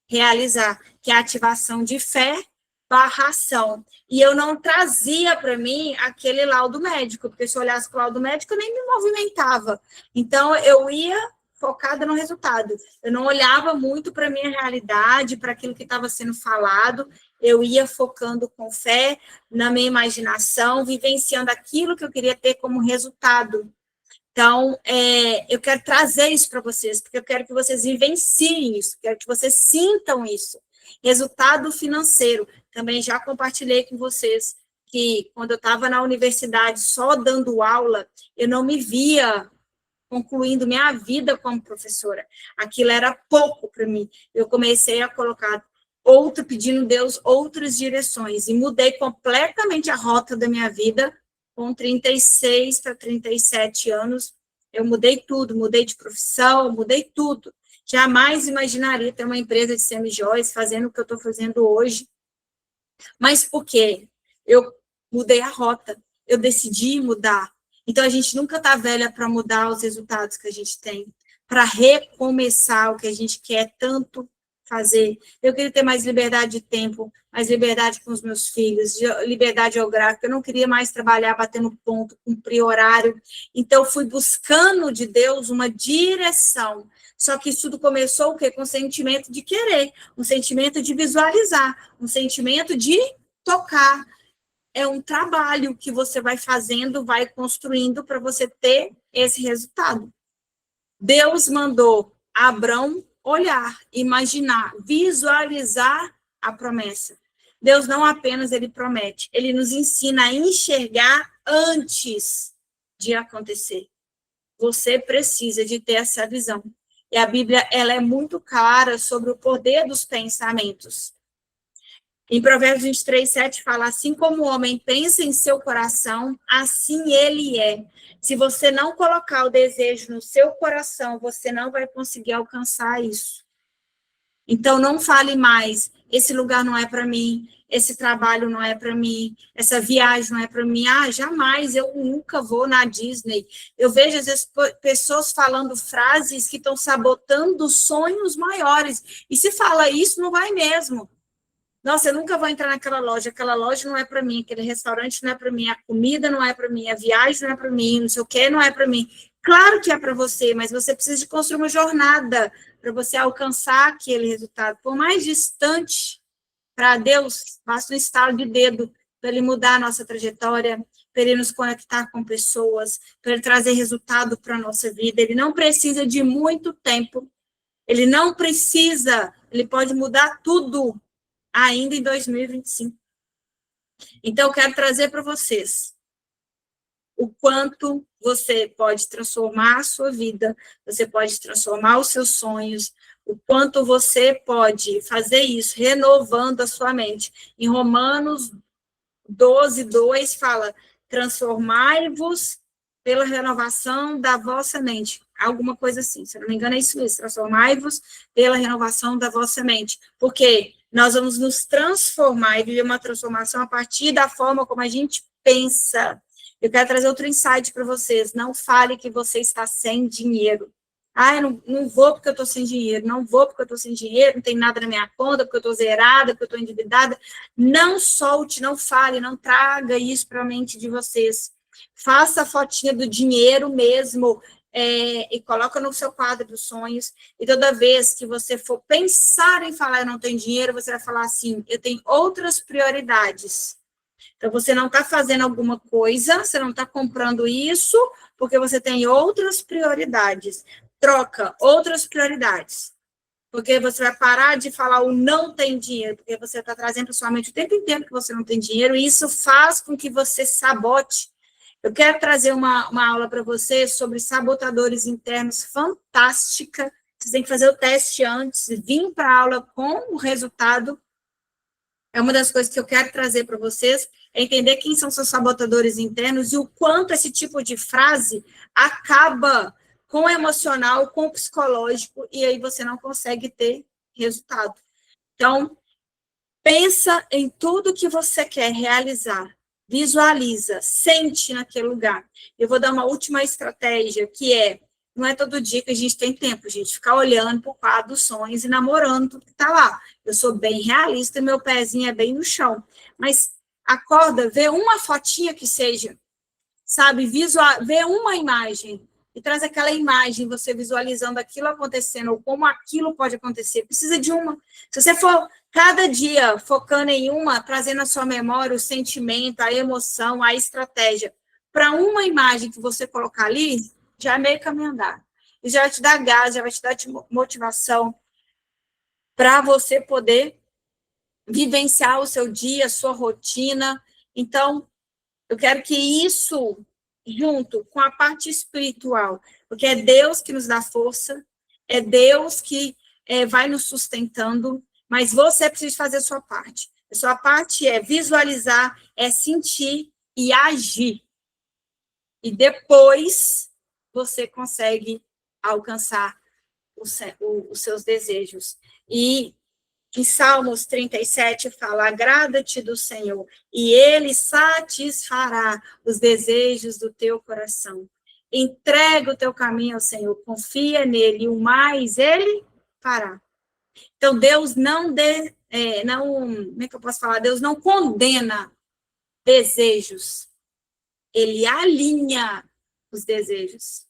realizar, que é a ativação de fé barra ação. E eu não trazia para mim aquele laudo médico, porque se eu olhasse para o laudo médico, eu nem me movimentava. Então, eu ia focada no resultado. Eu não olhava muito para a minha realidade, para aquilo que estava sendo falado, eu ia focando com fé na minha imaginação, vivenciando aquilo que eu queria ter como resultado. Então, eu quero trazer isso para vocês, porque eu quero que vocês vivenciem isso, quero que vocês sintam isso. Resultado financeiro, também já compartilhei com vocês que quando eu estava na universidade só dando aula, eu não me via concluindo minha vida como professora. Aquilo era pouco para mim. Eu comecei a colocar pedindo a Deus outras direções, e mudei completamente a rota da minha vida. Com 36 para 37 anos, eu mudei tudo, mudei de profissão, mudei tudo. Jamais imaginaria ter uma empresa de semijóias fazendo o que eu estou fazendo hoje. Mas por quê? Eu mudei a rota, eu decidi mudar. Então, a gente nunca está velha para mudar os resultados que a gente tem, para recomeçar o que a gente quer tanto fazer. Eu queria ter mais liberdade de tempo, mais liberdade com os meus filhos, liberdade geográfica. Eu não queria mais trabalhar batendo ponto, cumprir horário. Então, fui buscando de Deus uma direção. Só que isso tudo começou o quê? Com o sentimento de querer, um sentimento de visualizar, um sentimento de tocar. é um trabalho que você vai fazendo, vai construindo para você ter esse resultado. Deus mandou Abrão olhar, imaginar, visualizar a promessa. Deus não apenas ele promete, ele nos ensina a enxergar antes de acontecer. Você precisa de ter essa visão. E a Bíblia, ela é muito clara sobre o poder dos pensamentos. Em Provérbios 23, 7 fala, assim como o homem pensa em seu coração, assim ele é. Se você não colocar o desejo no seu coração, você não vai conseguir alcançar isso. Então, não fale mais, esse lugar não é para mim, esse trabalho não é para mim, essa viagem não é para mim. Ah, jamais, eu nunca vou na Disney. Eu vejo, às vezes, pessoas falando frases que estão sabotando sonhos maiores. E se fala isso, não vai mesmo. Nossa, eu nunca vou entrar naquela loja, aquela loja não é para mim, aquele restaurante não é para mim, a comida não é para mim, a viagem não é para mim, não sei o que não é para mim. Claro que é para você, mas você precisa de construir uma jornada para você alcançar aquele resultado. Por mais distante, para Deus, basta um estalo de dedo para Ele mudar a nossa trajetória, para Ele nos conectar com pessoas, para Ele trazer resultado para a nossa vida. Ele não precisa de muito tempo, Ele não precisa, Ele pode mudar tudo ainda em 2025. Então, eu quero trazer para vocês o quanto você pode transformar a sua vida, você pode transformar os seus sonhos, o quanto você pode fazer isso, renovando a sua mente. Em Romanos 12, 2, fala, transformai-vos pela renovação da vossa mente. Alguma coisa assim, se eu não me engano é isso mesmo, transformai-vos pela renovação da vossa mente. Porque nós vamos nos transformar e viver uma transformação a partir da forma como a gente pensa. Eu quero trazer outro insight para vocês. Não fale que você está sem dinheiro. Ah, eu não vou porque eu estou sem dinheiro. Não vou porque eu estou sem dinheiro, não tem nada na minha conta, porque eu estou zerada, porque eu estou endividada. Não solte, não fale, não traga isso para a mente de vocês. Faça a fotinha do dinheiro mesmo, e coloca no seu quadro dos sonhos, e toda vez que você for pensar em falar eu não tenho dinheiro, você vai falar assim, eu tenho outras prioridades. Então, você não está fazendo alguma coisa, você não está comprando isso, porque você tem outras prioridades. Troca outras prioridades. Porque você vai parar de falar o não tem dinheiro, porque você está trazendo para sua mente o tempo inteiro que você não tem dinheiro, e isso faz com que você sabote. Eu quero trazer uma aula para você sobre sabotadores internos fantástica. Vocês têm que fazer o teste antes, vir para a aula com o resultado. É uma das coisas que eu quero trazer para vocês, é entender quem são seus sabotadores internos e o quanto esse tipo de frase acaba com o emocional, com o psicológico, e aí você não consegue ter resultado. Então, pensa em tudo que você quer realizar. Visualiza, sente naquele lugar. Eu vou dar uma última estratégia, que não é todo dia que a gente tem tempo, a gente ficar olhando para o quadro dos sonhos e namorando tudo que está lá. Eu sou bem realista, meu pezinho é bem no chão. Mas acorda, vê uma fotinha que seja, sabe? Vê uma imagem e traz aquela imagem, você visualizando aquilo acontecendo, ou como aquilo pode acontecer. Precisa de uma. Se você for cada dia focando em uma, trazendo à sua memória o sentimento, a emoção, a estratégia, para uma imagem que você colocar ali, já é meio caminho andado. E já vai te dar gás, já vai te dar motivação para você poder vivenciar o seu dia, a sua rotina. Então, eu quero que isso, junto com a parte espiritual, porque é Deus que nos dá força, é Deus que vai nos sustentando, mas você precisa fazer a sua parte. A sua parte é visualizar, é sentir e agir. E depois você consegue alcançar os seus desejos. E em Salmos 37 fala, agrada-te do Senhor, e Ele satisfará os desejos do teu coração. Entrega o teu caminho ao Senhor, confia nele, e o mais Ele fará. Então, Deus como é que eu posso falar? Deus não condena desejos, Ele alinha os desejos.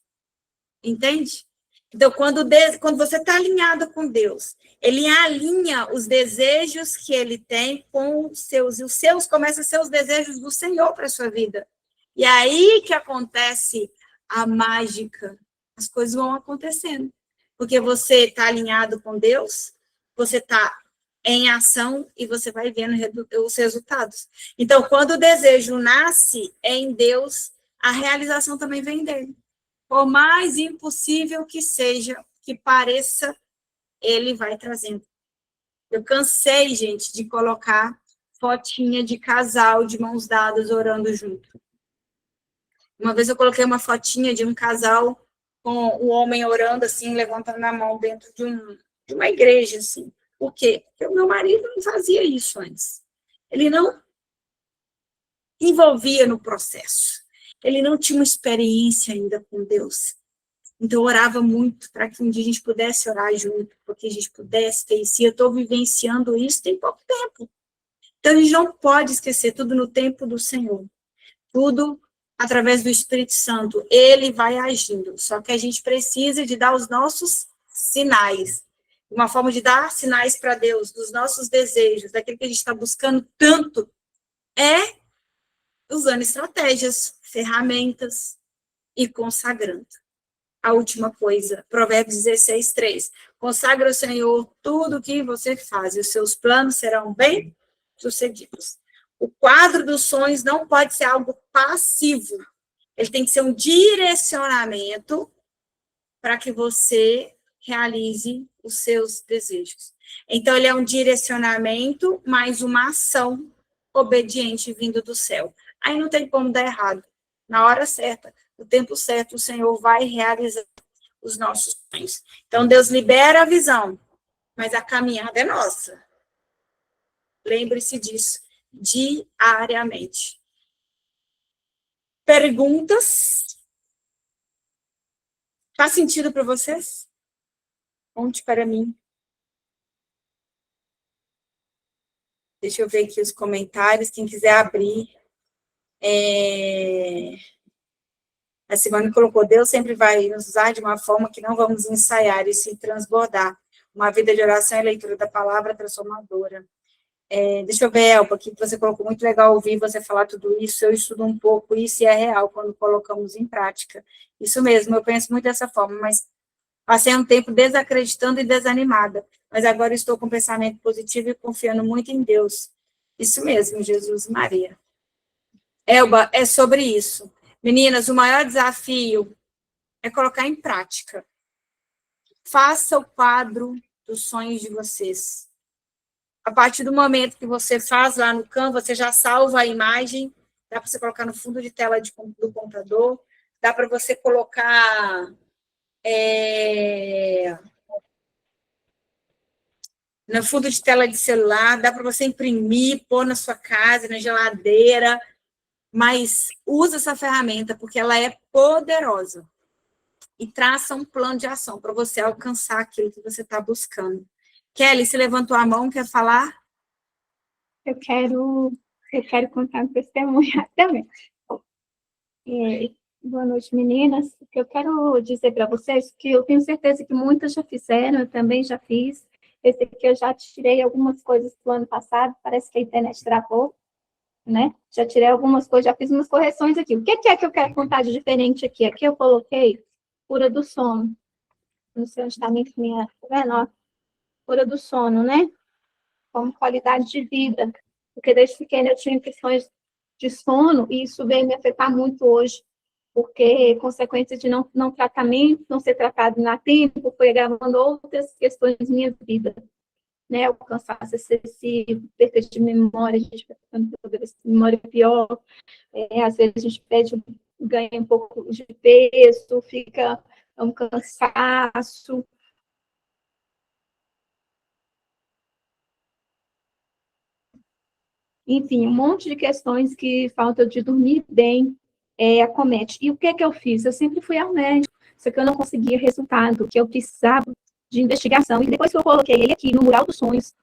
Entende? Então, quando você está alinhado com Deus, ele alinha os desejos que ele tem com os seus, e os seus começam a ser os desejos do Senhor para a sua vida. E aí que acontece a mágica. As coisas vão acontecendo. Porque você está alinhado com Deus, você está em ação e você vai vendo os resultados. Então, quando o desejo nasce em Deus, a realização também vem dele. Por mais impossível que seja, que pareça, ele vai trazendo. Eu cansei, gente, de colocar fotinha de casal de mãos dadas orando junto. Uma vez eu coloquei uma fotinha de um casal com o homem orando assim, levantando a mão dentro de uma igreja, assim. Por quê? Porque o meu marido não fazia isso antes. Ele não envolvia no processo. Ele não tinha uma experiência ainda com Deus. Então, eu orava muito para que um dia a gente pudesse orar junto, porque a gente pudesse ter isso. E eu estou vivenciando isso tem pouco tempo. Então, a gente não pode esquecer tudo no tempo do Senhor. Tudo através do Espírito Santo. Ele vai agindo. Só que a gente precisa de dar os nossos sinais. Uma forma de dar sinais para Deus, dos nossos desejos, daquilo que a gente está buscando tanto, é usando estratégias, ferramentas e consagrando. A última coisa, Provérbios 16:3. Consagra ao Senhor tudo o que você faz, e os seus planos serão bem-sucedidos. O quadro dos sonhos não pode ser algo passivo. Ele tem que ser um direcionamento para que você realize os seus desejos. Então, ele é um direcionamento, mais uma ação obediente vindo do céu. Aí não tem como dar errado. Na hora certa, no tempo certo, o Senhor vai realizar os nossos sonhos. Então, Deus libera a visão, mas a caminhada é nossa. Lembre-se disso diariamente. Perguntas? Faz sentido para vocês? Conte para mim. Deixa eu ver aqui os comentários. Quem quiser abrir. A Simone colocou: Deus sempre vai nos usar de uma forma que não vamos ensaiar e se transbordar. Uma vida de oração e leitura da palavra transformadora. Deixa eu ver, Elba, aqui que você colocou, muito legal ouvir você falar tudo isso. Eu estudo um pouco isso e é real quando colocamos em prática. Isso mesmo, eu penso muito dessa forma, mas passei um tempo desacreditando e desanimada, mas agora estou com pensamento positivo e confiando muito em Deus. Isso mesmo, Jesus e Maria. Elba, é sobre isso. Meninas, o maior desafio é colocar em prática. Faça o quadro dos sonhos de vocês. A partir do momento que você faz lá no Canva, você já salva a imagem, dá para você colocar no fundo de tela do computador, dá para você colocar no fundo de tela de celular, dá para você imprimir, pôr na sua casa, na geladeira, mas usa essa ferramenta, porque ela é poderosa. E traça um plano de ação para você alcançar aquilo que você está buscando. Kelly, você levantou a mão, quer falar? Eu quero contar um testemunho rapidamente. Boa noite, meninas. Eu quero dizer para vocês que eu tenho certeza que muitas já fizeram, eu também já fiz. Esse aqui eu já tirei algumas coisas do ano passado, parece que a internet travou, né? Já tirei algumas coisas, já fiz umas correções aqui. O que é que eu quero contar de diferente aqui? Aqui eu coloquei cura do sono. Não sei onde está minha, tá vendo? Ó, cura do sono, né? Como qualidade de vida. Porque desde pequena eu tinha questões de sono e isso veio me afetar muito hoje. Porque consequência de não tratamento, não ser tratado na tempo, foi agravando outras questões da minha vida. Né? O cansaço excessivo, perda de memória, a gente vai ficando memória pior. Às vezes a gente ganha um pouco de peso, fica um cansaço. Enfim, um monte de questões que falta de dormir bem acomete. E o que eu fiz? Eu sempre fui ao médico, só que eu não conseguia resultado, que eu precisava de investigação. E depois que eu coloquei ele aqui no Mural dos Sonhos,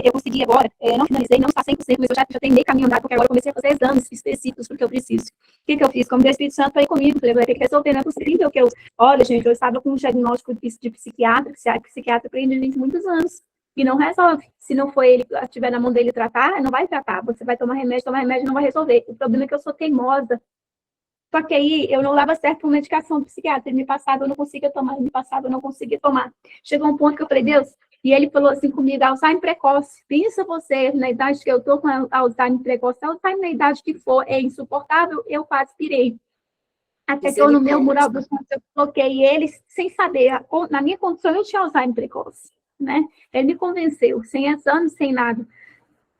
eu consegui agora, não finalizei, não está 100%, mas eu já tenho meio caminho andado, porque agora eu comecei a fazer exames específicos porque eu preciso. O que eu fiz? Como o Espírito Santo foi comigo, falei, vai ter que resolver, não é possível que eu... Olha, gente, eu estava com um diagnóstico de psiquiatra, psiquiatra prende a gente muitos anos, e não resolve. Se não for ele que estiver na mão dele tratar, não vai tratar. Você vai tomar remédio não vai resolver. O problema é que eu sou teimosa. Só que aí eu não lavo certo com medicação do psiquiatra. Ele me passava, eu não conseguia tomar. Ele me passava, eu não conseguia tomar. Chegou um ponto que eu falei, Deus, e ele falou assim comigo, Alzheimer precoce. Pensa você, na idade que eu tô com Alzheimer precoce, Alzheimer na idade que for, é insuportável, eu quase pirei. Até que eu, no meu mural do sonho, eu coloquei ele sem saber. Na minha condição, eu tinha Alzheimer precoce, né? Ele me convenceu, sem exame, sem nada.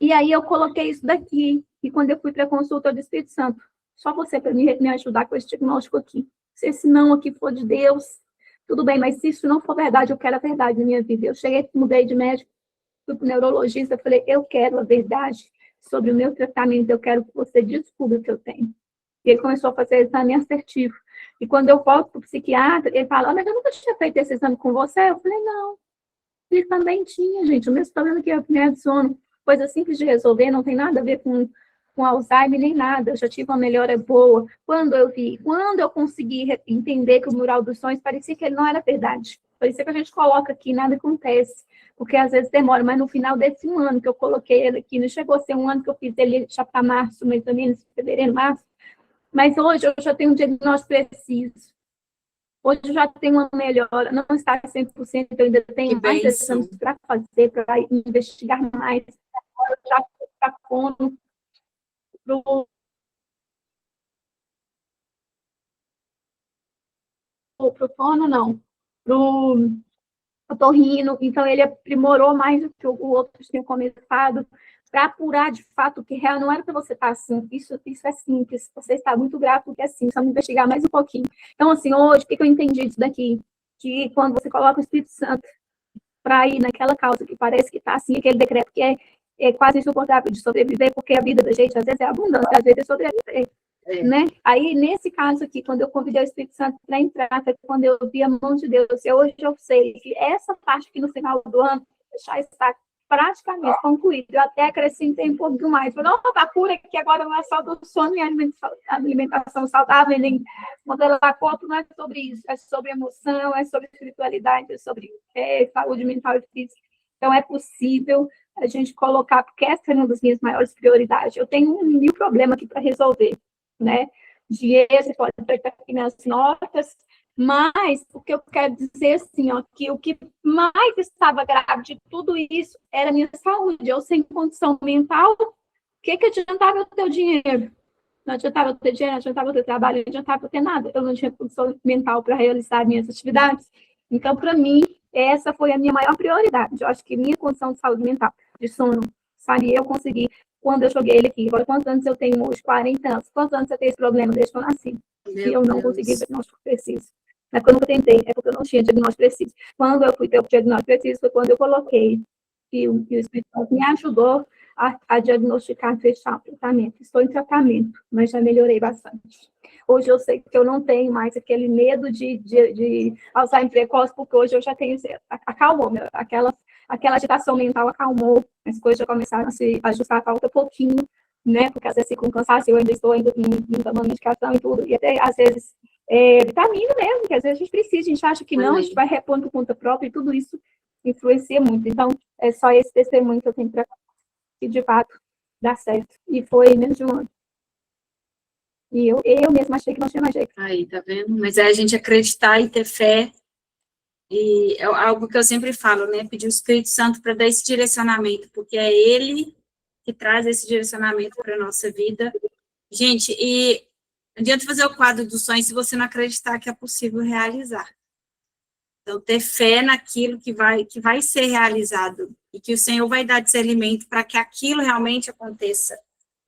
E aí eu coloquei isso daqui. E quando eu fui para a consulta do Espírito Santo, só você para me ajudar com esse diagnóstico aqui. Se não aqui for de Deus, tudo bem, mas se isso não for verdade, eu quero a verdade na minha vida. Eu cheguei, mudei de médico, fui para o neurologista, falei, eu quero a verdade sobre o meu tratamento, eu quero que você descubra o que eu tenho. E ele começou a fazer exame assertivo. E quando eu volto para o psiquiatra, ele fala, mas eu nunca tinha feito esse exame com você. Eu falei, não. Ele também tinha, gente, o mesmo problema que a apneia de sono. Coisa simples de resolver, não tem nada a ver com Alzheimer nem nada. Eu já tive uma melhora boa. Quando eu consegui entender que o mural dos sonhos parecia que ele não era verdade. Parecia que a gente coloca aqui e nada acontece. Porque às vezes demora, mas no final desse um ano que eu coloquei ele aqui, não chegou a ser um ano que eu fiz ele já para março, mais ou menos, fevereiro, março. Mas hoje eu já tenho um diagnóstico preciso. Hoje eu já tenho uma melhora, não está 100%, eu ainda tenho mais exames para fazer, para investigar mais. Agora eu já está pondo para o fono, não, para o otorrino, então ele aprimorou mais do que o outro tinha começado, para apurar de fato o que real não era para você estar assim, isso é simples, você está muito grato porque é assim, só me investigar mais um pouquinho. Então, assim, hoje, o que eu entendi disso daqui? Que quando você coloca o Espírito Santo para ir naquela causa que parece que está assim, aquele decreto que é quase insuportável de sobreviver, porque a vida da gente, às vezes, é abundância, às vezes é sobreviver. Né? Aí, nesse caso aqui, quando eu convidei o Espírito Santo para entrar, foi quando eu vi a mão de Deus, hoje eu sei que essa parte aqui no final do ano já está praticamente concluída. Eu até acrescentei um pouco mais. Falei, não, tá pura, que agora não é só do sono e alimentação saudável, nem modelar corpo, não é sobre isso, é sobre emoção, é sobre espiritualidade, é sobre saúde mental e física. Então, é possível a gente colocar, porque essa é uma das minhas maiores prioridades. Eu tenho 1000 problemas aqui para resolver, né? Dinheiro, você pode apertar aqui nas notas, mas o que eu quero dizer assim, ó, que o que mais estava grave de tudo isso era a minha saúde. Eu sem condição mental, o que adiantava eu ter o dinheiro? Não adiantava eu ter dinheiro, não adiantava eu ter trabalho, não adiantava eu ter nada. Eu não tinha condição mental para realizar minhas atividades. Então, para mim, essa foi a minha maior prioridade. Eu acho que minha condição de saúde mental, de sono, sabe, eu consegui quando eu joguei ele aqui. Agora, quantos anos eu tenho hoje? 40 anos. Quantos anos você tem esse problema desde que eu nasci? E eu não consegui diagnóstico preciso. Não é porque eu nunca tentei, é porque eu não tinha diagnóstico preciso. Quando eu fui ter o diagnóstico preciso, foi quando eu coloquei, e o Espírito Santo me ajudou a diagnosticar e fechar o tratamento. Estou em tratamento, mas já melhorei bastante. Hoje eu sei que eu não tenho mais aquele medo de Alzheimer precoce, porque hoje eu já tenho, acalmou, aquela agitação mental acalmou, as coisas já começaram a se ajustar, falta pouquinho, né, porque às vezes fico com cansaço, eu ainda estou tomando medicação e tudo, e até às vezes vitamina mesmo, que às vezes a gente precisa, a gente acha que não, a gente vai repondo por conta própria, e tudo isso influencia muito. Então, é só esse testemunho que eu tenho para que de fato dá certo. E foi menos de um ano. E eu mesma achei que não tinha mais jeito. Aí, tá vendo? Mas é a gente acreditar e ter fé. E é algo que eu sempre falo, né? Pedir o Espírito Santo para dar esse direcionamento, porque é ele que traz esse direcionamento para a nossa vida. Gente, e não adianta fazer o quadro dos sonhos se você não acreditar que é possível realizar. Então, ter fé naquilo que vai ser realizado e que o Senhor vai dar discernimento para que aquilo realmente aconteça.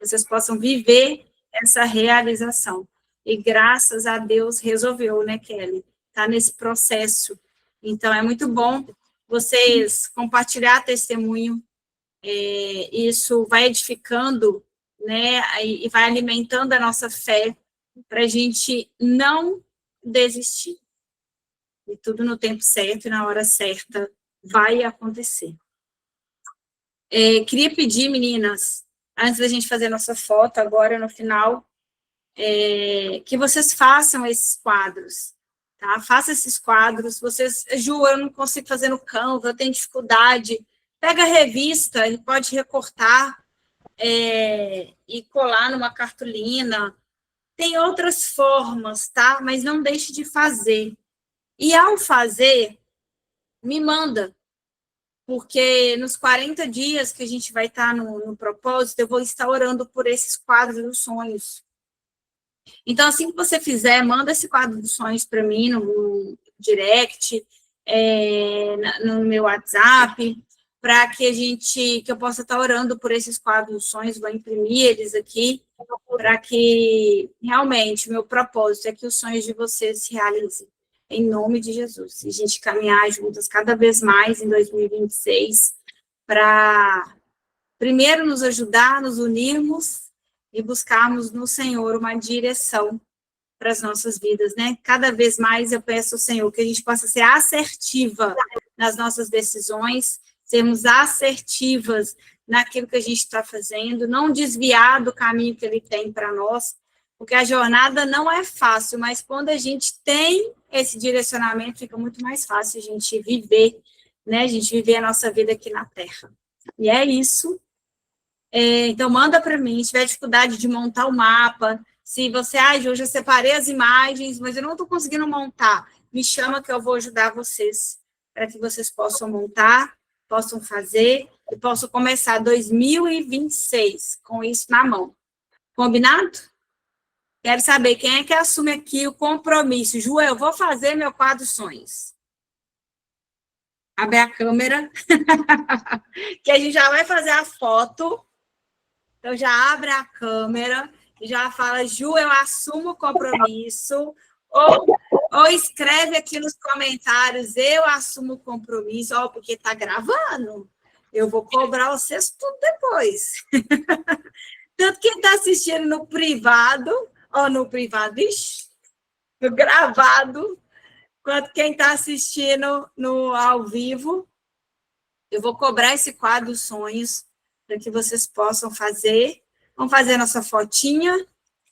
Vocês possam viver essa realização. E graças a Deus resolveu, né, Kelly? Está nesse processo. Então, é muito bom vocês compartilhar testemunho. Isso vai edificando, né, e vai alimentando a nossa fé para a gente não desistir. E tudo no tempo certo e na hora certa vai acontecer. Queria pedir, meninas, antes da gente fazer nossa foto, agora no final, que vocês façam esses quadros, tá? Faça esses quadros. Vocês, Ju, eu não consigo fazer no Canva, eu tenho dificuldade. Pega a revista, ele pode recortar e colar numa cartolina. Tem outras formas, tá? Mas não deixe de fazer. E ao fazer, me manda, porque nos 40 dias que a gente vai estar no propósito, eu vou estar orando por esses quadros dos sonhos. Então, assim que você fizer, manda esse quadro dos sonhos para mim no direct, no meu WhatsApp, para que eu possa estar orando por esses quadros dos sonhos, vou imprimir eles aqui, para que realmente o meu propósito é que os sonhos de vocês se realizem, em nome de Jesus. E a gente caminhar juntas cada vez mais em 2026, para primeiro nos ajudar, nos unirmos e buscarmos no Senhor uma direção para as nossas vidas, né? Cada vez mais eu peço ao Senhor que a gente possa ser assertiva nas nossas decisões, sermos assertivas naquilo que a gente está fazendo, não desviar do caminho que Ele tem para nós, porque a jornada não é fácil, mas quando a gente tem esse direcionamento, fica muito mais fácil a gente viver, né? A gente viver a nossa vida aqui na Terra. E é isso. Então, manda para mim, se tiver dificuldade de montar o mapa, se você, Ju, eu já separei as imagens, mas eu não estou conseguindo montar, me chama que eu vou ajudar vocês, para que vocês possam montar, possam fazer, e possam começar 2026 com isso na mão. Combinado? Quero saber quem é que assume aqui o compromisso. Ju, eu vou fazer meu quadro sonhos. Abre a câmera, que a gente já vai fazer a foto. Então, já abre a câmera e já fala, Ju, eu assumo o compromisso. Ou escreve aqui nos comentários, eu assumo o compromisso, porque está gravando. Eu vou cobrar vocês tudo depois. Tanto quem está assistindo no privado, no gravado, quanto quem está assistindo no ao vivo, eu vou cobrar esse quadro sonhos para que vocês possam fazer. Vamos fazer nossa fotinha.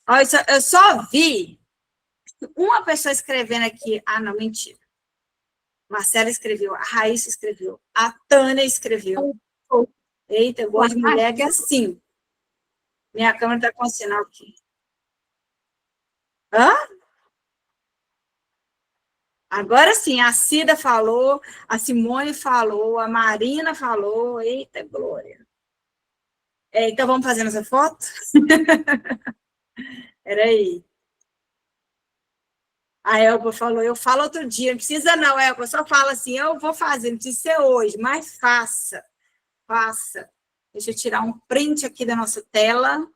Olha, eu só vi uma pessoa escrevendo aqui. Ah, não, mentira. Marcela escreveu, a Raíssa escreveu, a Tânia escreveu. Eita, eu gosto de mulher que é assim. Minha câmera está com sinal aqui. Hã? Agora sim, a Cida falou, a Simone falou, a Marina falou. Eita, glória. Então, vamos fazer nossa foto? Peraí. A Elba falou, eu falo outro dia. Não precisa não, Elba, só fala assim, eu vou fazer, não precisa ser hoje, mas faça. Faça. Deixa eu tirar um print aqui da nossa tela.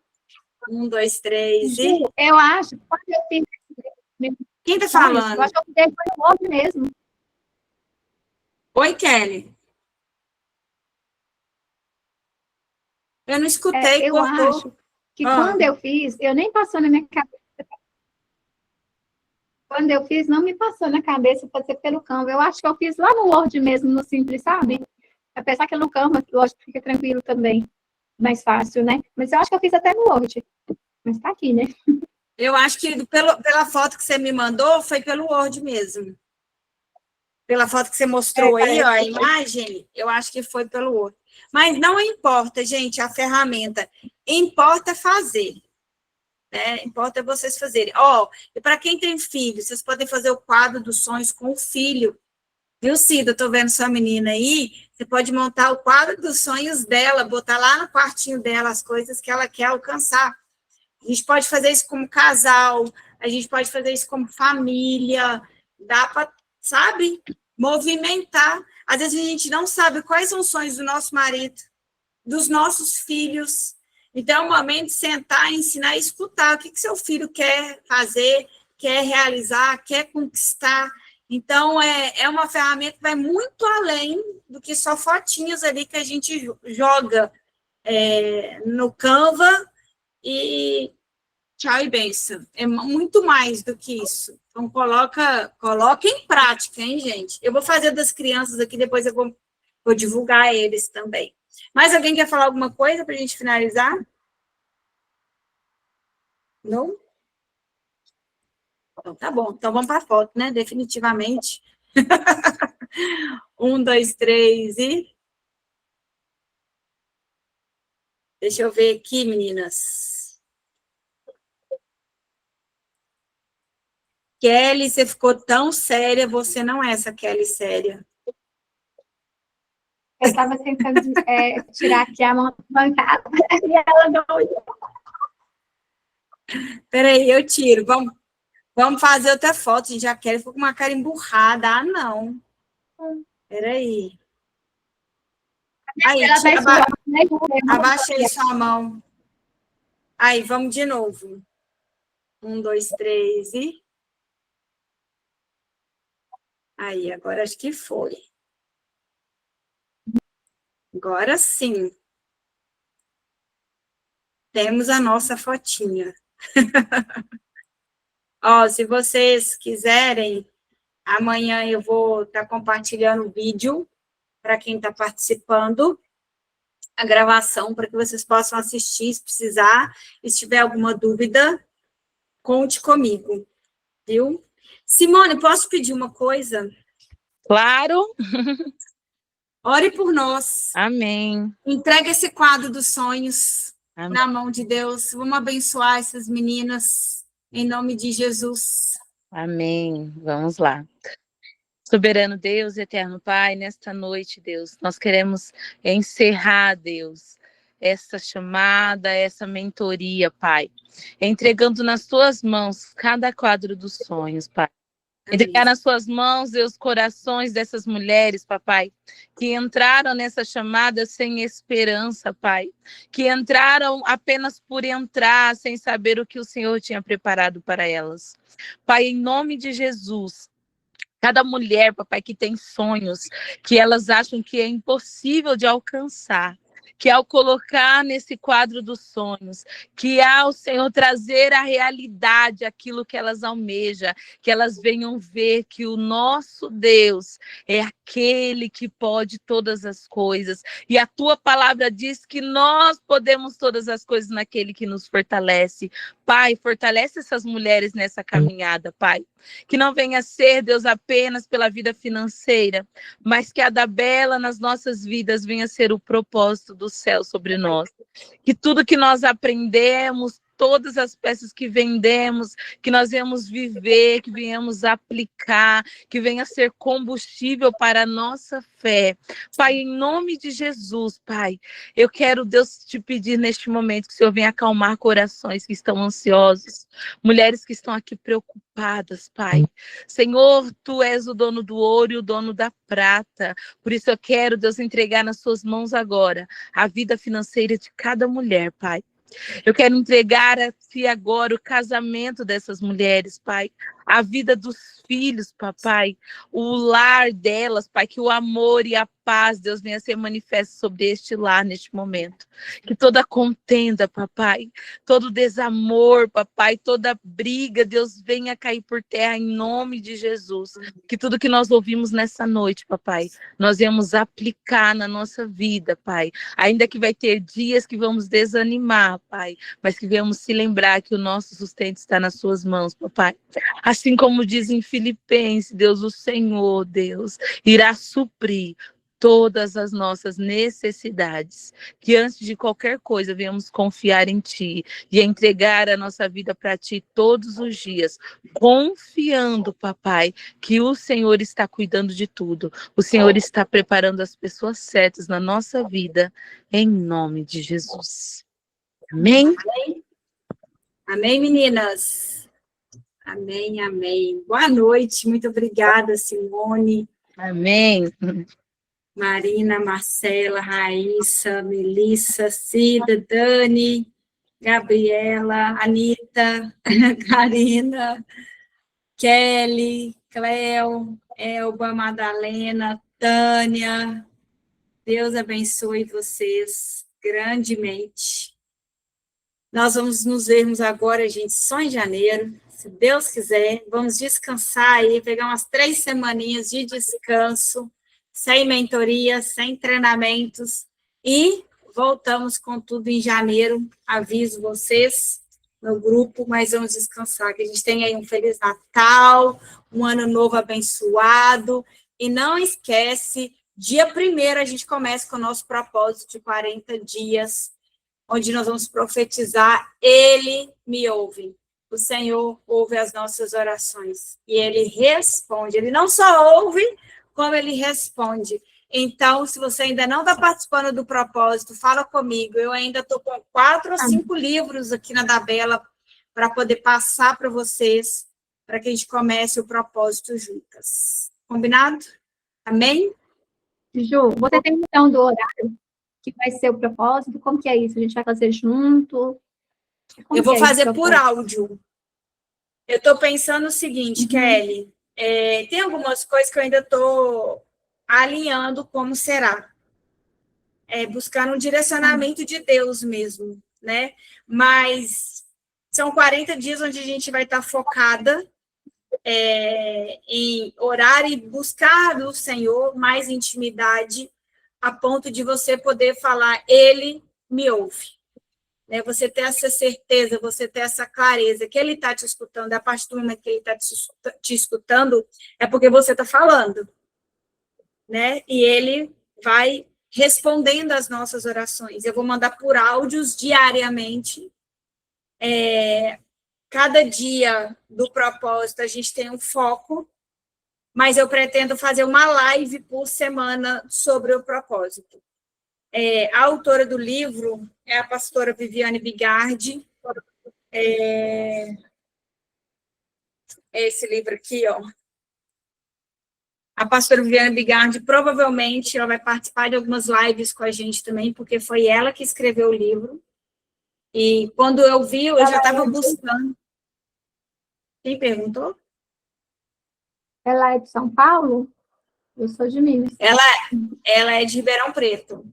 1, 2, 3 e... Eu acho, quando eu fiz... Quem está falando? Eu acho que eu fiz foi hoje mesmo. Oi, Kelly. Eu não escutei, Eu cortou. acho que quando eu fiz, eu nem passou na minha cabeça. Quando eu fiz, não me passou na cabeça fazer pelo Canva. Eu acho que eu fiz lá no Word mesmo, no Simples, sabe? Apesar que no Canva, lógico, fica tranquilo também. Mais fácil, né? Mas eu acho que eu fiz até no Word. Mas tá aqui, né? Eu acho que pela foto que você me mandou, foi pelo Word mesmo. Pela foto que você mostrou aí, ó, a imagem, eu acho que foi pelo Word. Mas não importa, gente, a ferramenta. Importa fazer. Né? Importa vocês fazerem. E para quem tem filho, vocês podem fazer o quadro dos sonhos com o filho. Viu, Cida? Estou vendo sua menina aí. Você pode montar o quadro dos sonhos dela, botar lá no quartinho dela as coisas que ela quer alcançar. A gente pode fazer isso como casal, a gente pode fazer isso como família, dá para, sabe, movimentar. Às vezes a gente não sabe quais são os sonhos do nosso marido, dos nossos filhos. Então, é o momento de sentar, ensinar e escutar o que seu filho quer fazer, quer realizar, quer conquistar. Então, é uma ferramenta que vai muito além do que só fotinhos ali que a gente joga no Canva e tchau e benção. É muito mais do que isso. Então, coloca em prática, hein, gente? Eu vou fazer das crianças aqui, depois eu vou divulgar eles também. Mais alguém quer falar alguma coisa para a gente finalizar? Não? Então, tá bom. Então, vamos para a foto, né? Definitivamente. 1, 2, 3 e... Deixa eu ver aqui, meninas. Kelly, você ficou tão séria. Você não é essa Kelly séria. Eu estava tentando tirar aqui a mão da bancada e ela não olhou. Peraí, eu tiro. Vamos fazer outra foto. Gente, a Kelly ficou com uma cara emburrada. Ah, não. Peraí. Aí, Ela vai abaixa aí sua mão. Aí, vamos de novo. 1, 2, 3 e... Aí, agora acho que foi. Agora sim. Temos a nossa fotinha. Ó, se vocês quiserem, amanhã eu vou estar compartilhando o vídeo para quem está participando, a gravação, para que vocês possam assistir, se precisar. E se tiver alguma dúvida, conte comigo, viu? Simone, posso pedir uma coisa? Claro. Ore por nós. Amém. Entrega esse quadro dos sonhos Amém. na mão de Deus. Vamos abençoar essas meninas, em nome de Jesus. Amém. Vamos lá. Soberano Deus, eterno Pai, nesta noite, Deus, nós queremos encerrar, Deus, essa chamada, essa mentoria, Pai, entregando nas tuas mãos cada quadro dos sonhos, Pai. Entregar nas suas mãos, Deus, corações dessas mulheres, papai, que entraram nessa chamada sem esperança, Pai, que entraram apenas por entrar, sem saber o que o Senhor tinha preparado para elas. Pai, em nome de Jesus, cada mulher, papai, que tem sonhos, que elas acham que é impossível de alcançar, que ao colocar nesse quadro dos sonhos, que ao Senhor trazer à realidade aquilo que elas almejam, que elas venham ver que o nosso Deus é aquele que pode todas as coisas. E a tua palavra diz que nós podemos todas as coisas naquele que nos fortalece. Pai, fortalece essas mulheres nessa caminhada, Pai. Que não venha ser, Deus, apenas pela vida financeira, mas que a da bela nas nossas vidas venha ser o propósito do céu sobre nós. Que tudo que nós aprendemos, todas as peças que vendemos, que nós venhamos viver, que venhamos aplicar, que venha ser combustível para a nossa fé. Pai, em nome de Jesus, Pai, eu quero, Deus, te pedir neste momento que o Senhor venha acalmar corações que estão ansiosos, mulheres que estão aqui preocupadas, Pai. Senhor, Tu és o dono do ouro e o dono da prata. Por isso eu quero, Deus, entregar nas Suas mãos agora a vida financeira de cada mulher, Pai. Eu quero entregar a Ti agora o casamento dessas mulheres, Pai. A vida dos filhos, papai. O lar delas, Pai. Que o amor e a paz, Deus, venha ser manifesto sobre este lar neste momento. Que toda contenda, papai. Todo desamor, papai. Toda briga, Deus, venha cair por terra em nome de Jesus. Que tudo que nós ouvimos nessa noite, papai, nós vamos aplicar na nossa vida, Pai. Ainda que vai ter dias que vamos desanimar, Pai, mas que venhamos se lembrar que o nosso sustento está nas suas mãos, papai. Assim como diz em Filipenses, Deus, o Senhor, Deus, irá suprir todas as nossas necessidades. Que antes de qualquer coisa venhamos confiar em Ti e entregar a nossa vida para Ti todos os dias, confiando, papai, que o Senhor está cuidando de tudo. O Senhor está preparando as pessoas certas na nossa vida, em nome de Jesus. Amém? Amém, meninas? Amém, amém. Boa noite, muito obrigada, Simone. Amém. Marina, Marcela, Raíssa, Melissa, Cida, Dani, Gabriela, Anita, Karina, Kelly, Cleo, Elba, Madalena, Tânia. Deus abençoe vocês grandemente. Nós vamos nos vermos agora, gente, só em janeiro, se Deus quiser. Vamos descansar aí, pegar umas 3 semaninhas de descanso, sem mentoria, sem treinamentos, E voltamos com tudo em janeiro. Aviso vocês no grupo, mas vamos descansar, que a gente tem aí um Feliz Natal, um ano novo abençoado. E não esquece, dia 1º a gente começa com o nosso propósito de 40 dias, onde nós vamos profetizar, Ele me ouve. O Senhor ouve as nossas orações. E Ele responde. Ele não só ouve, como Ele responde. Então, se você ainda não está participando do propósito, fala comigo. Eu ainda estou com 4 ou 5 livros aqui na Dabela para poder passar para vocês, para que a gente comece o propósito juntas. Combinado? Amém? Ju, você tem noção do horário que vai ser o propósito? Como que é isso? A gente vai fazer junto? Como Eu vou que é esse fazer por propósito? áudio. Eu estou pensando o seguinte, Kelly, tem algumas coisas que eu ainda estou alinhando como será. Buscar um direcionamento de Deus mesmo, né? Mas são 40 dias onde a gente vai estar focada em orar e buscar do Senhor mais intimidade, a ponto de você poder falar, Ele me ouve. Né? Você ter essa certeza, você ter essa clareza que Ele está te escutando, a partir do momento que Ele está te escutando, é porque você está falando. Né? E Ele vai respondendo às nossas orações. Eu vou mandar por áudios diariamente. Cada dia do propósito a gente tem um foco, mas eu pretendo fazer uma live por semana sobre o propósito. A autora do livro é a pastora Viviane Bigardi. Esse livro aqui, ó. A pastora Viviane Bigardi, provavelmente, ela vai participar de algumas lives com a gente também, porque foi ela que escreveu o livro. E quando eu vi, eu já estava buscando. Quem perguntou? Ela é de São Paulo? Eu sou de Minas. Ela é de Ribeirão Preto.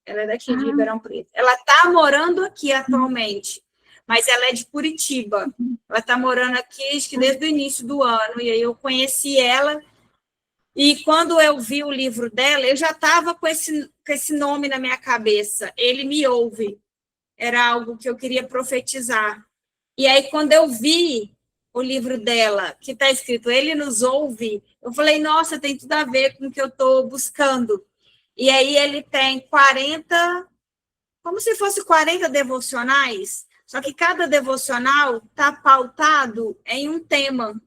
Ela é daqui de Ribeirão Preto. Ela está morando aqui atualmente, mas ela é de Curitiba. Ela está morando aqui acho que desde o início do ano, e aí eu conheci ela. E quando eu vi o livro dela, eu já estava com esse nome na minha cabeça. Ele me ouve. Era algo que eu queria profetizar. E aí, quando eu vi o livro dela, que está escrito Ele nos ouve, eu falei, nossa, tem tudo a ver com o que eu estou buscando. E aí ele tem 40, como se fosse 40 devocionais, só que cada devocional está pautado em um tema.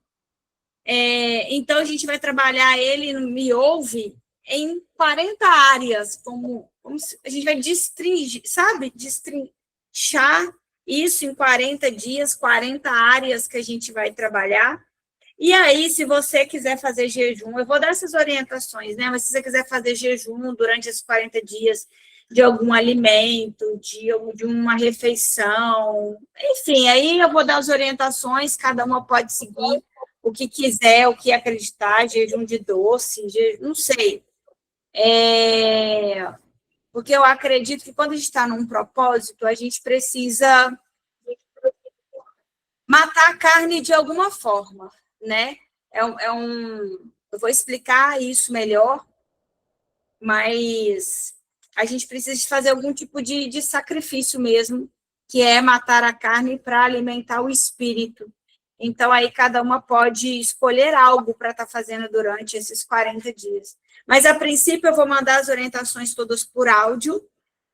Então, a gente vai trabalhar Ele me ouve em 40 áreas, como a gente vai destrinchar, sabe? Destrinchar isso em 40 dias, 40 áreas que a gente vai trabalhar. E aí, se você quiser fazer jejum, eu vou dar essas orientações, né? Mas se você quiser fazer jejum durante esses 40 dias de algum alimento, de uma refeição, enfim, aí eu vou dar as orientações, cada uma pode seguir o que quiser, o que acreditar, jejum de doce, não sei. Porque eu acredito que quando a gente está num propósito, a gente precisa matar a carne de alguma forma, né? Eu vou explicar isso melhor, mas a gente precisa fazer algum tipo de sacrifício mesmo, que é matar a carne para alimentar o espírito. Então, aí cada uma pode escolher algo para estar fazendo durante esses 40 dias. Mas, a princípio, eu vou mandar as orientações todas por áudio,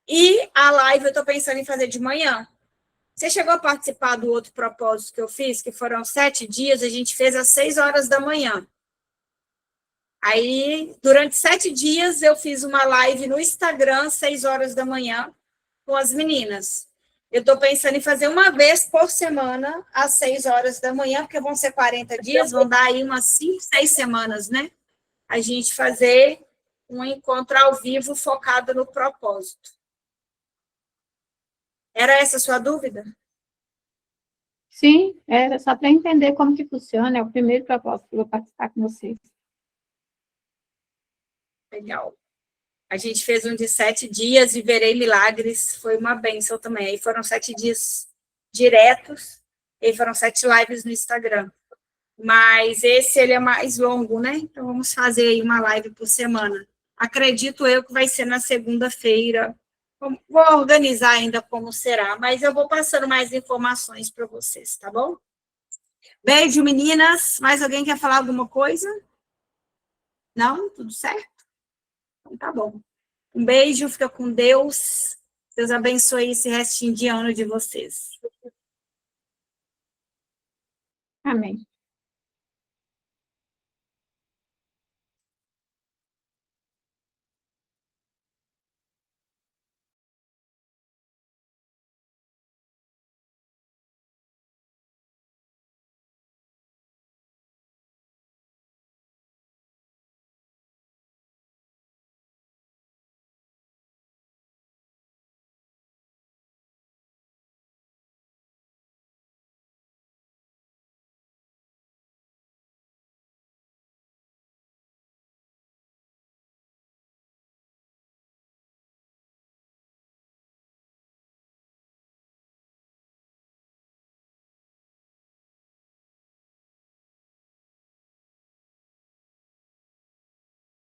e a live eu estou pensando em fazer de manhã. Você chegou a participar do outro propósito que eu fiz, que foram 7 dias, a gente fez às 6 horas da manhã. Aí, durante 7 dias, eu fiz uma live no Instagram, 6 horas da manhã, com as meninas. Eu estou pensando em fazer uma vez por semana, às 6 horas da manhã, porque vão ser 40 dias, vão dar aí umas 5, 6 semanas, né? A gente fazer um encontro ao vivo focado no propósito. Era essa a sua dúvida? Sim, era só para entender como que funciona, é o primeiro propósito que eu vou participar com vocês. Legal. A gente fez um de 7 dias e verei milagres, foi uma bênção também. Aí foram 7 dias diretos, e foram 7 lives no Instagram. Mas esse, ele é mais longo, né? Então, vamos fazer aí uma live por semana. Acredito eu que vai ser na segunda-feira. Vou organizar ainda como será, mas eu vou passando mais informações para vocês, tá bom? Beijo, meninas. Mais alguém quer falar alguma coisa? Não? Tudo certo? Então tá bom. Um beijo, fica com Deus. Deus abençoe esse restinho de ano de vocês. Amém.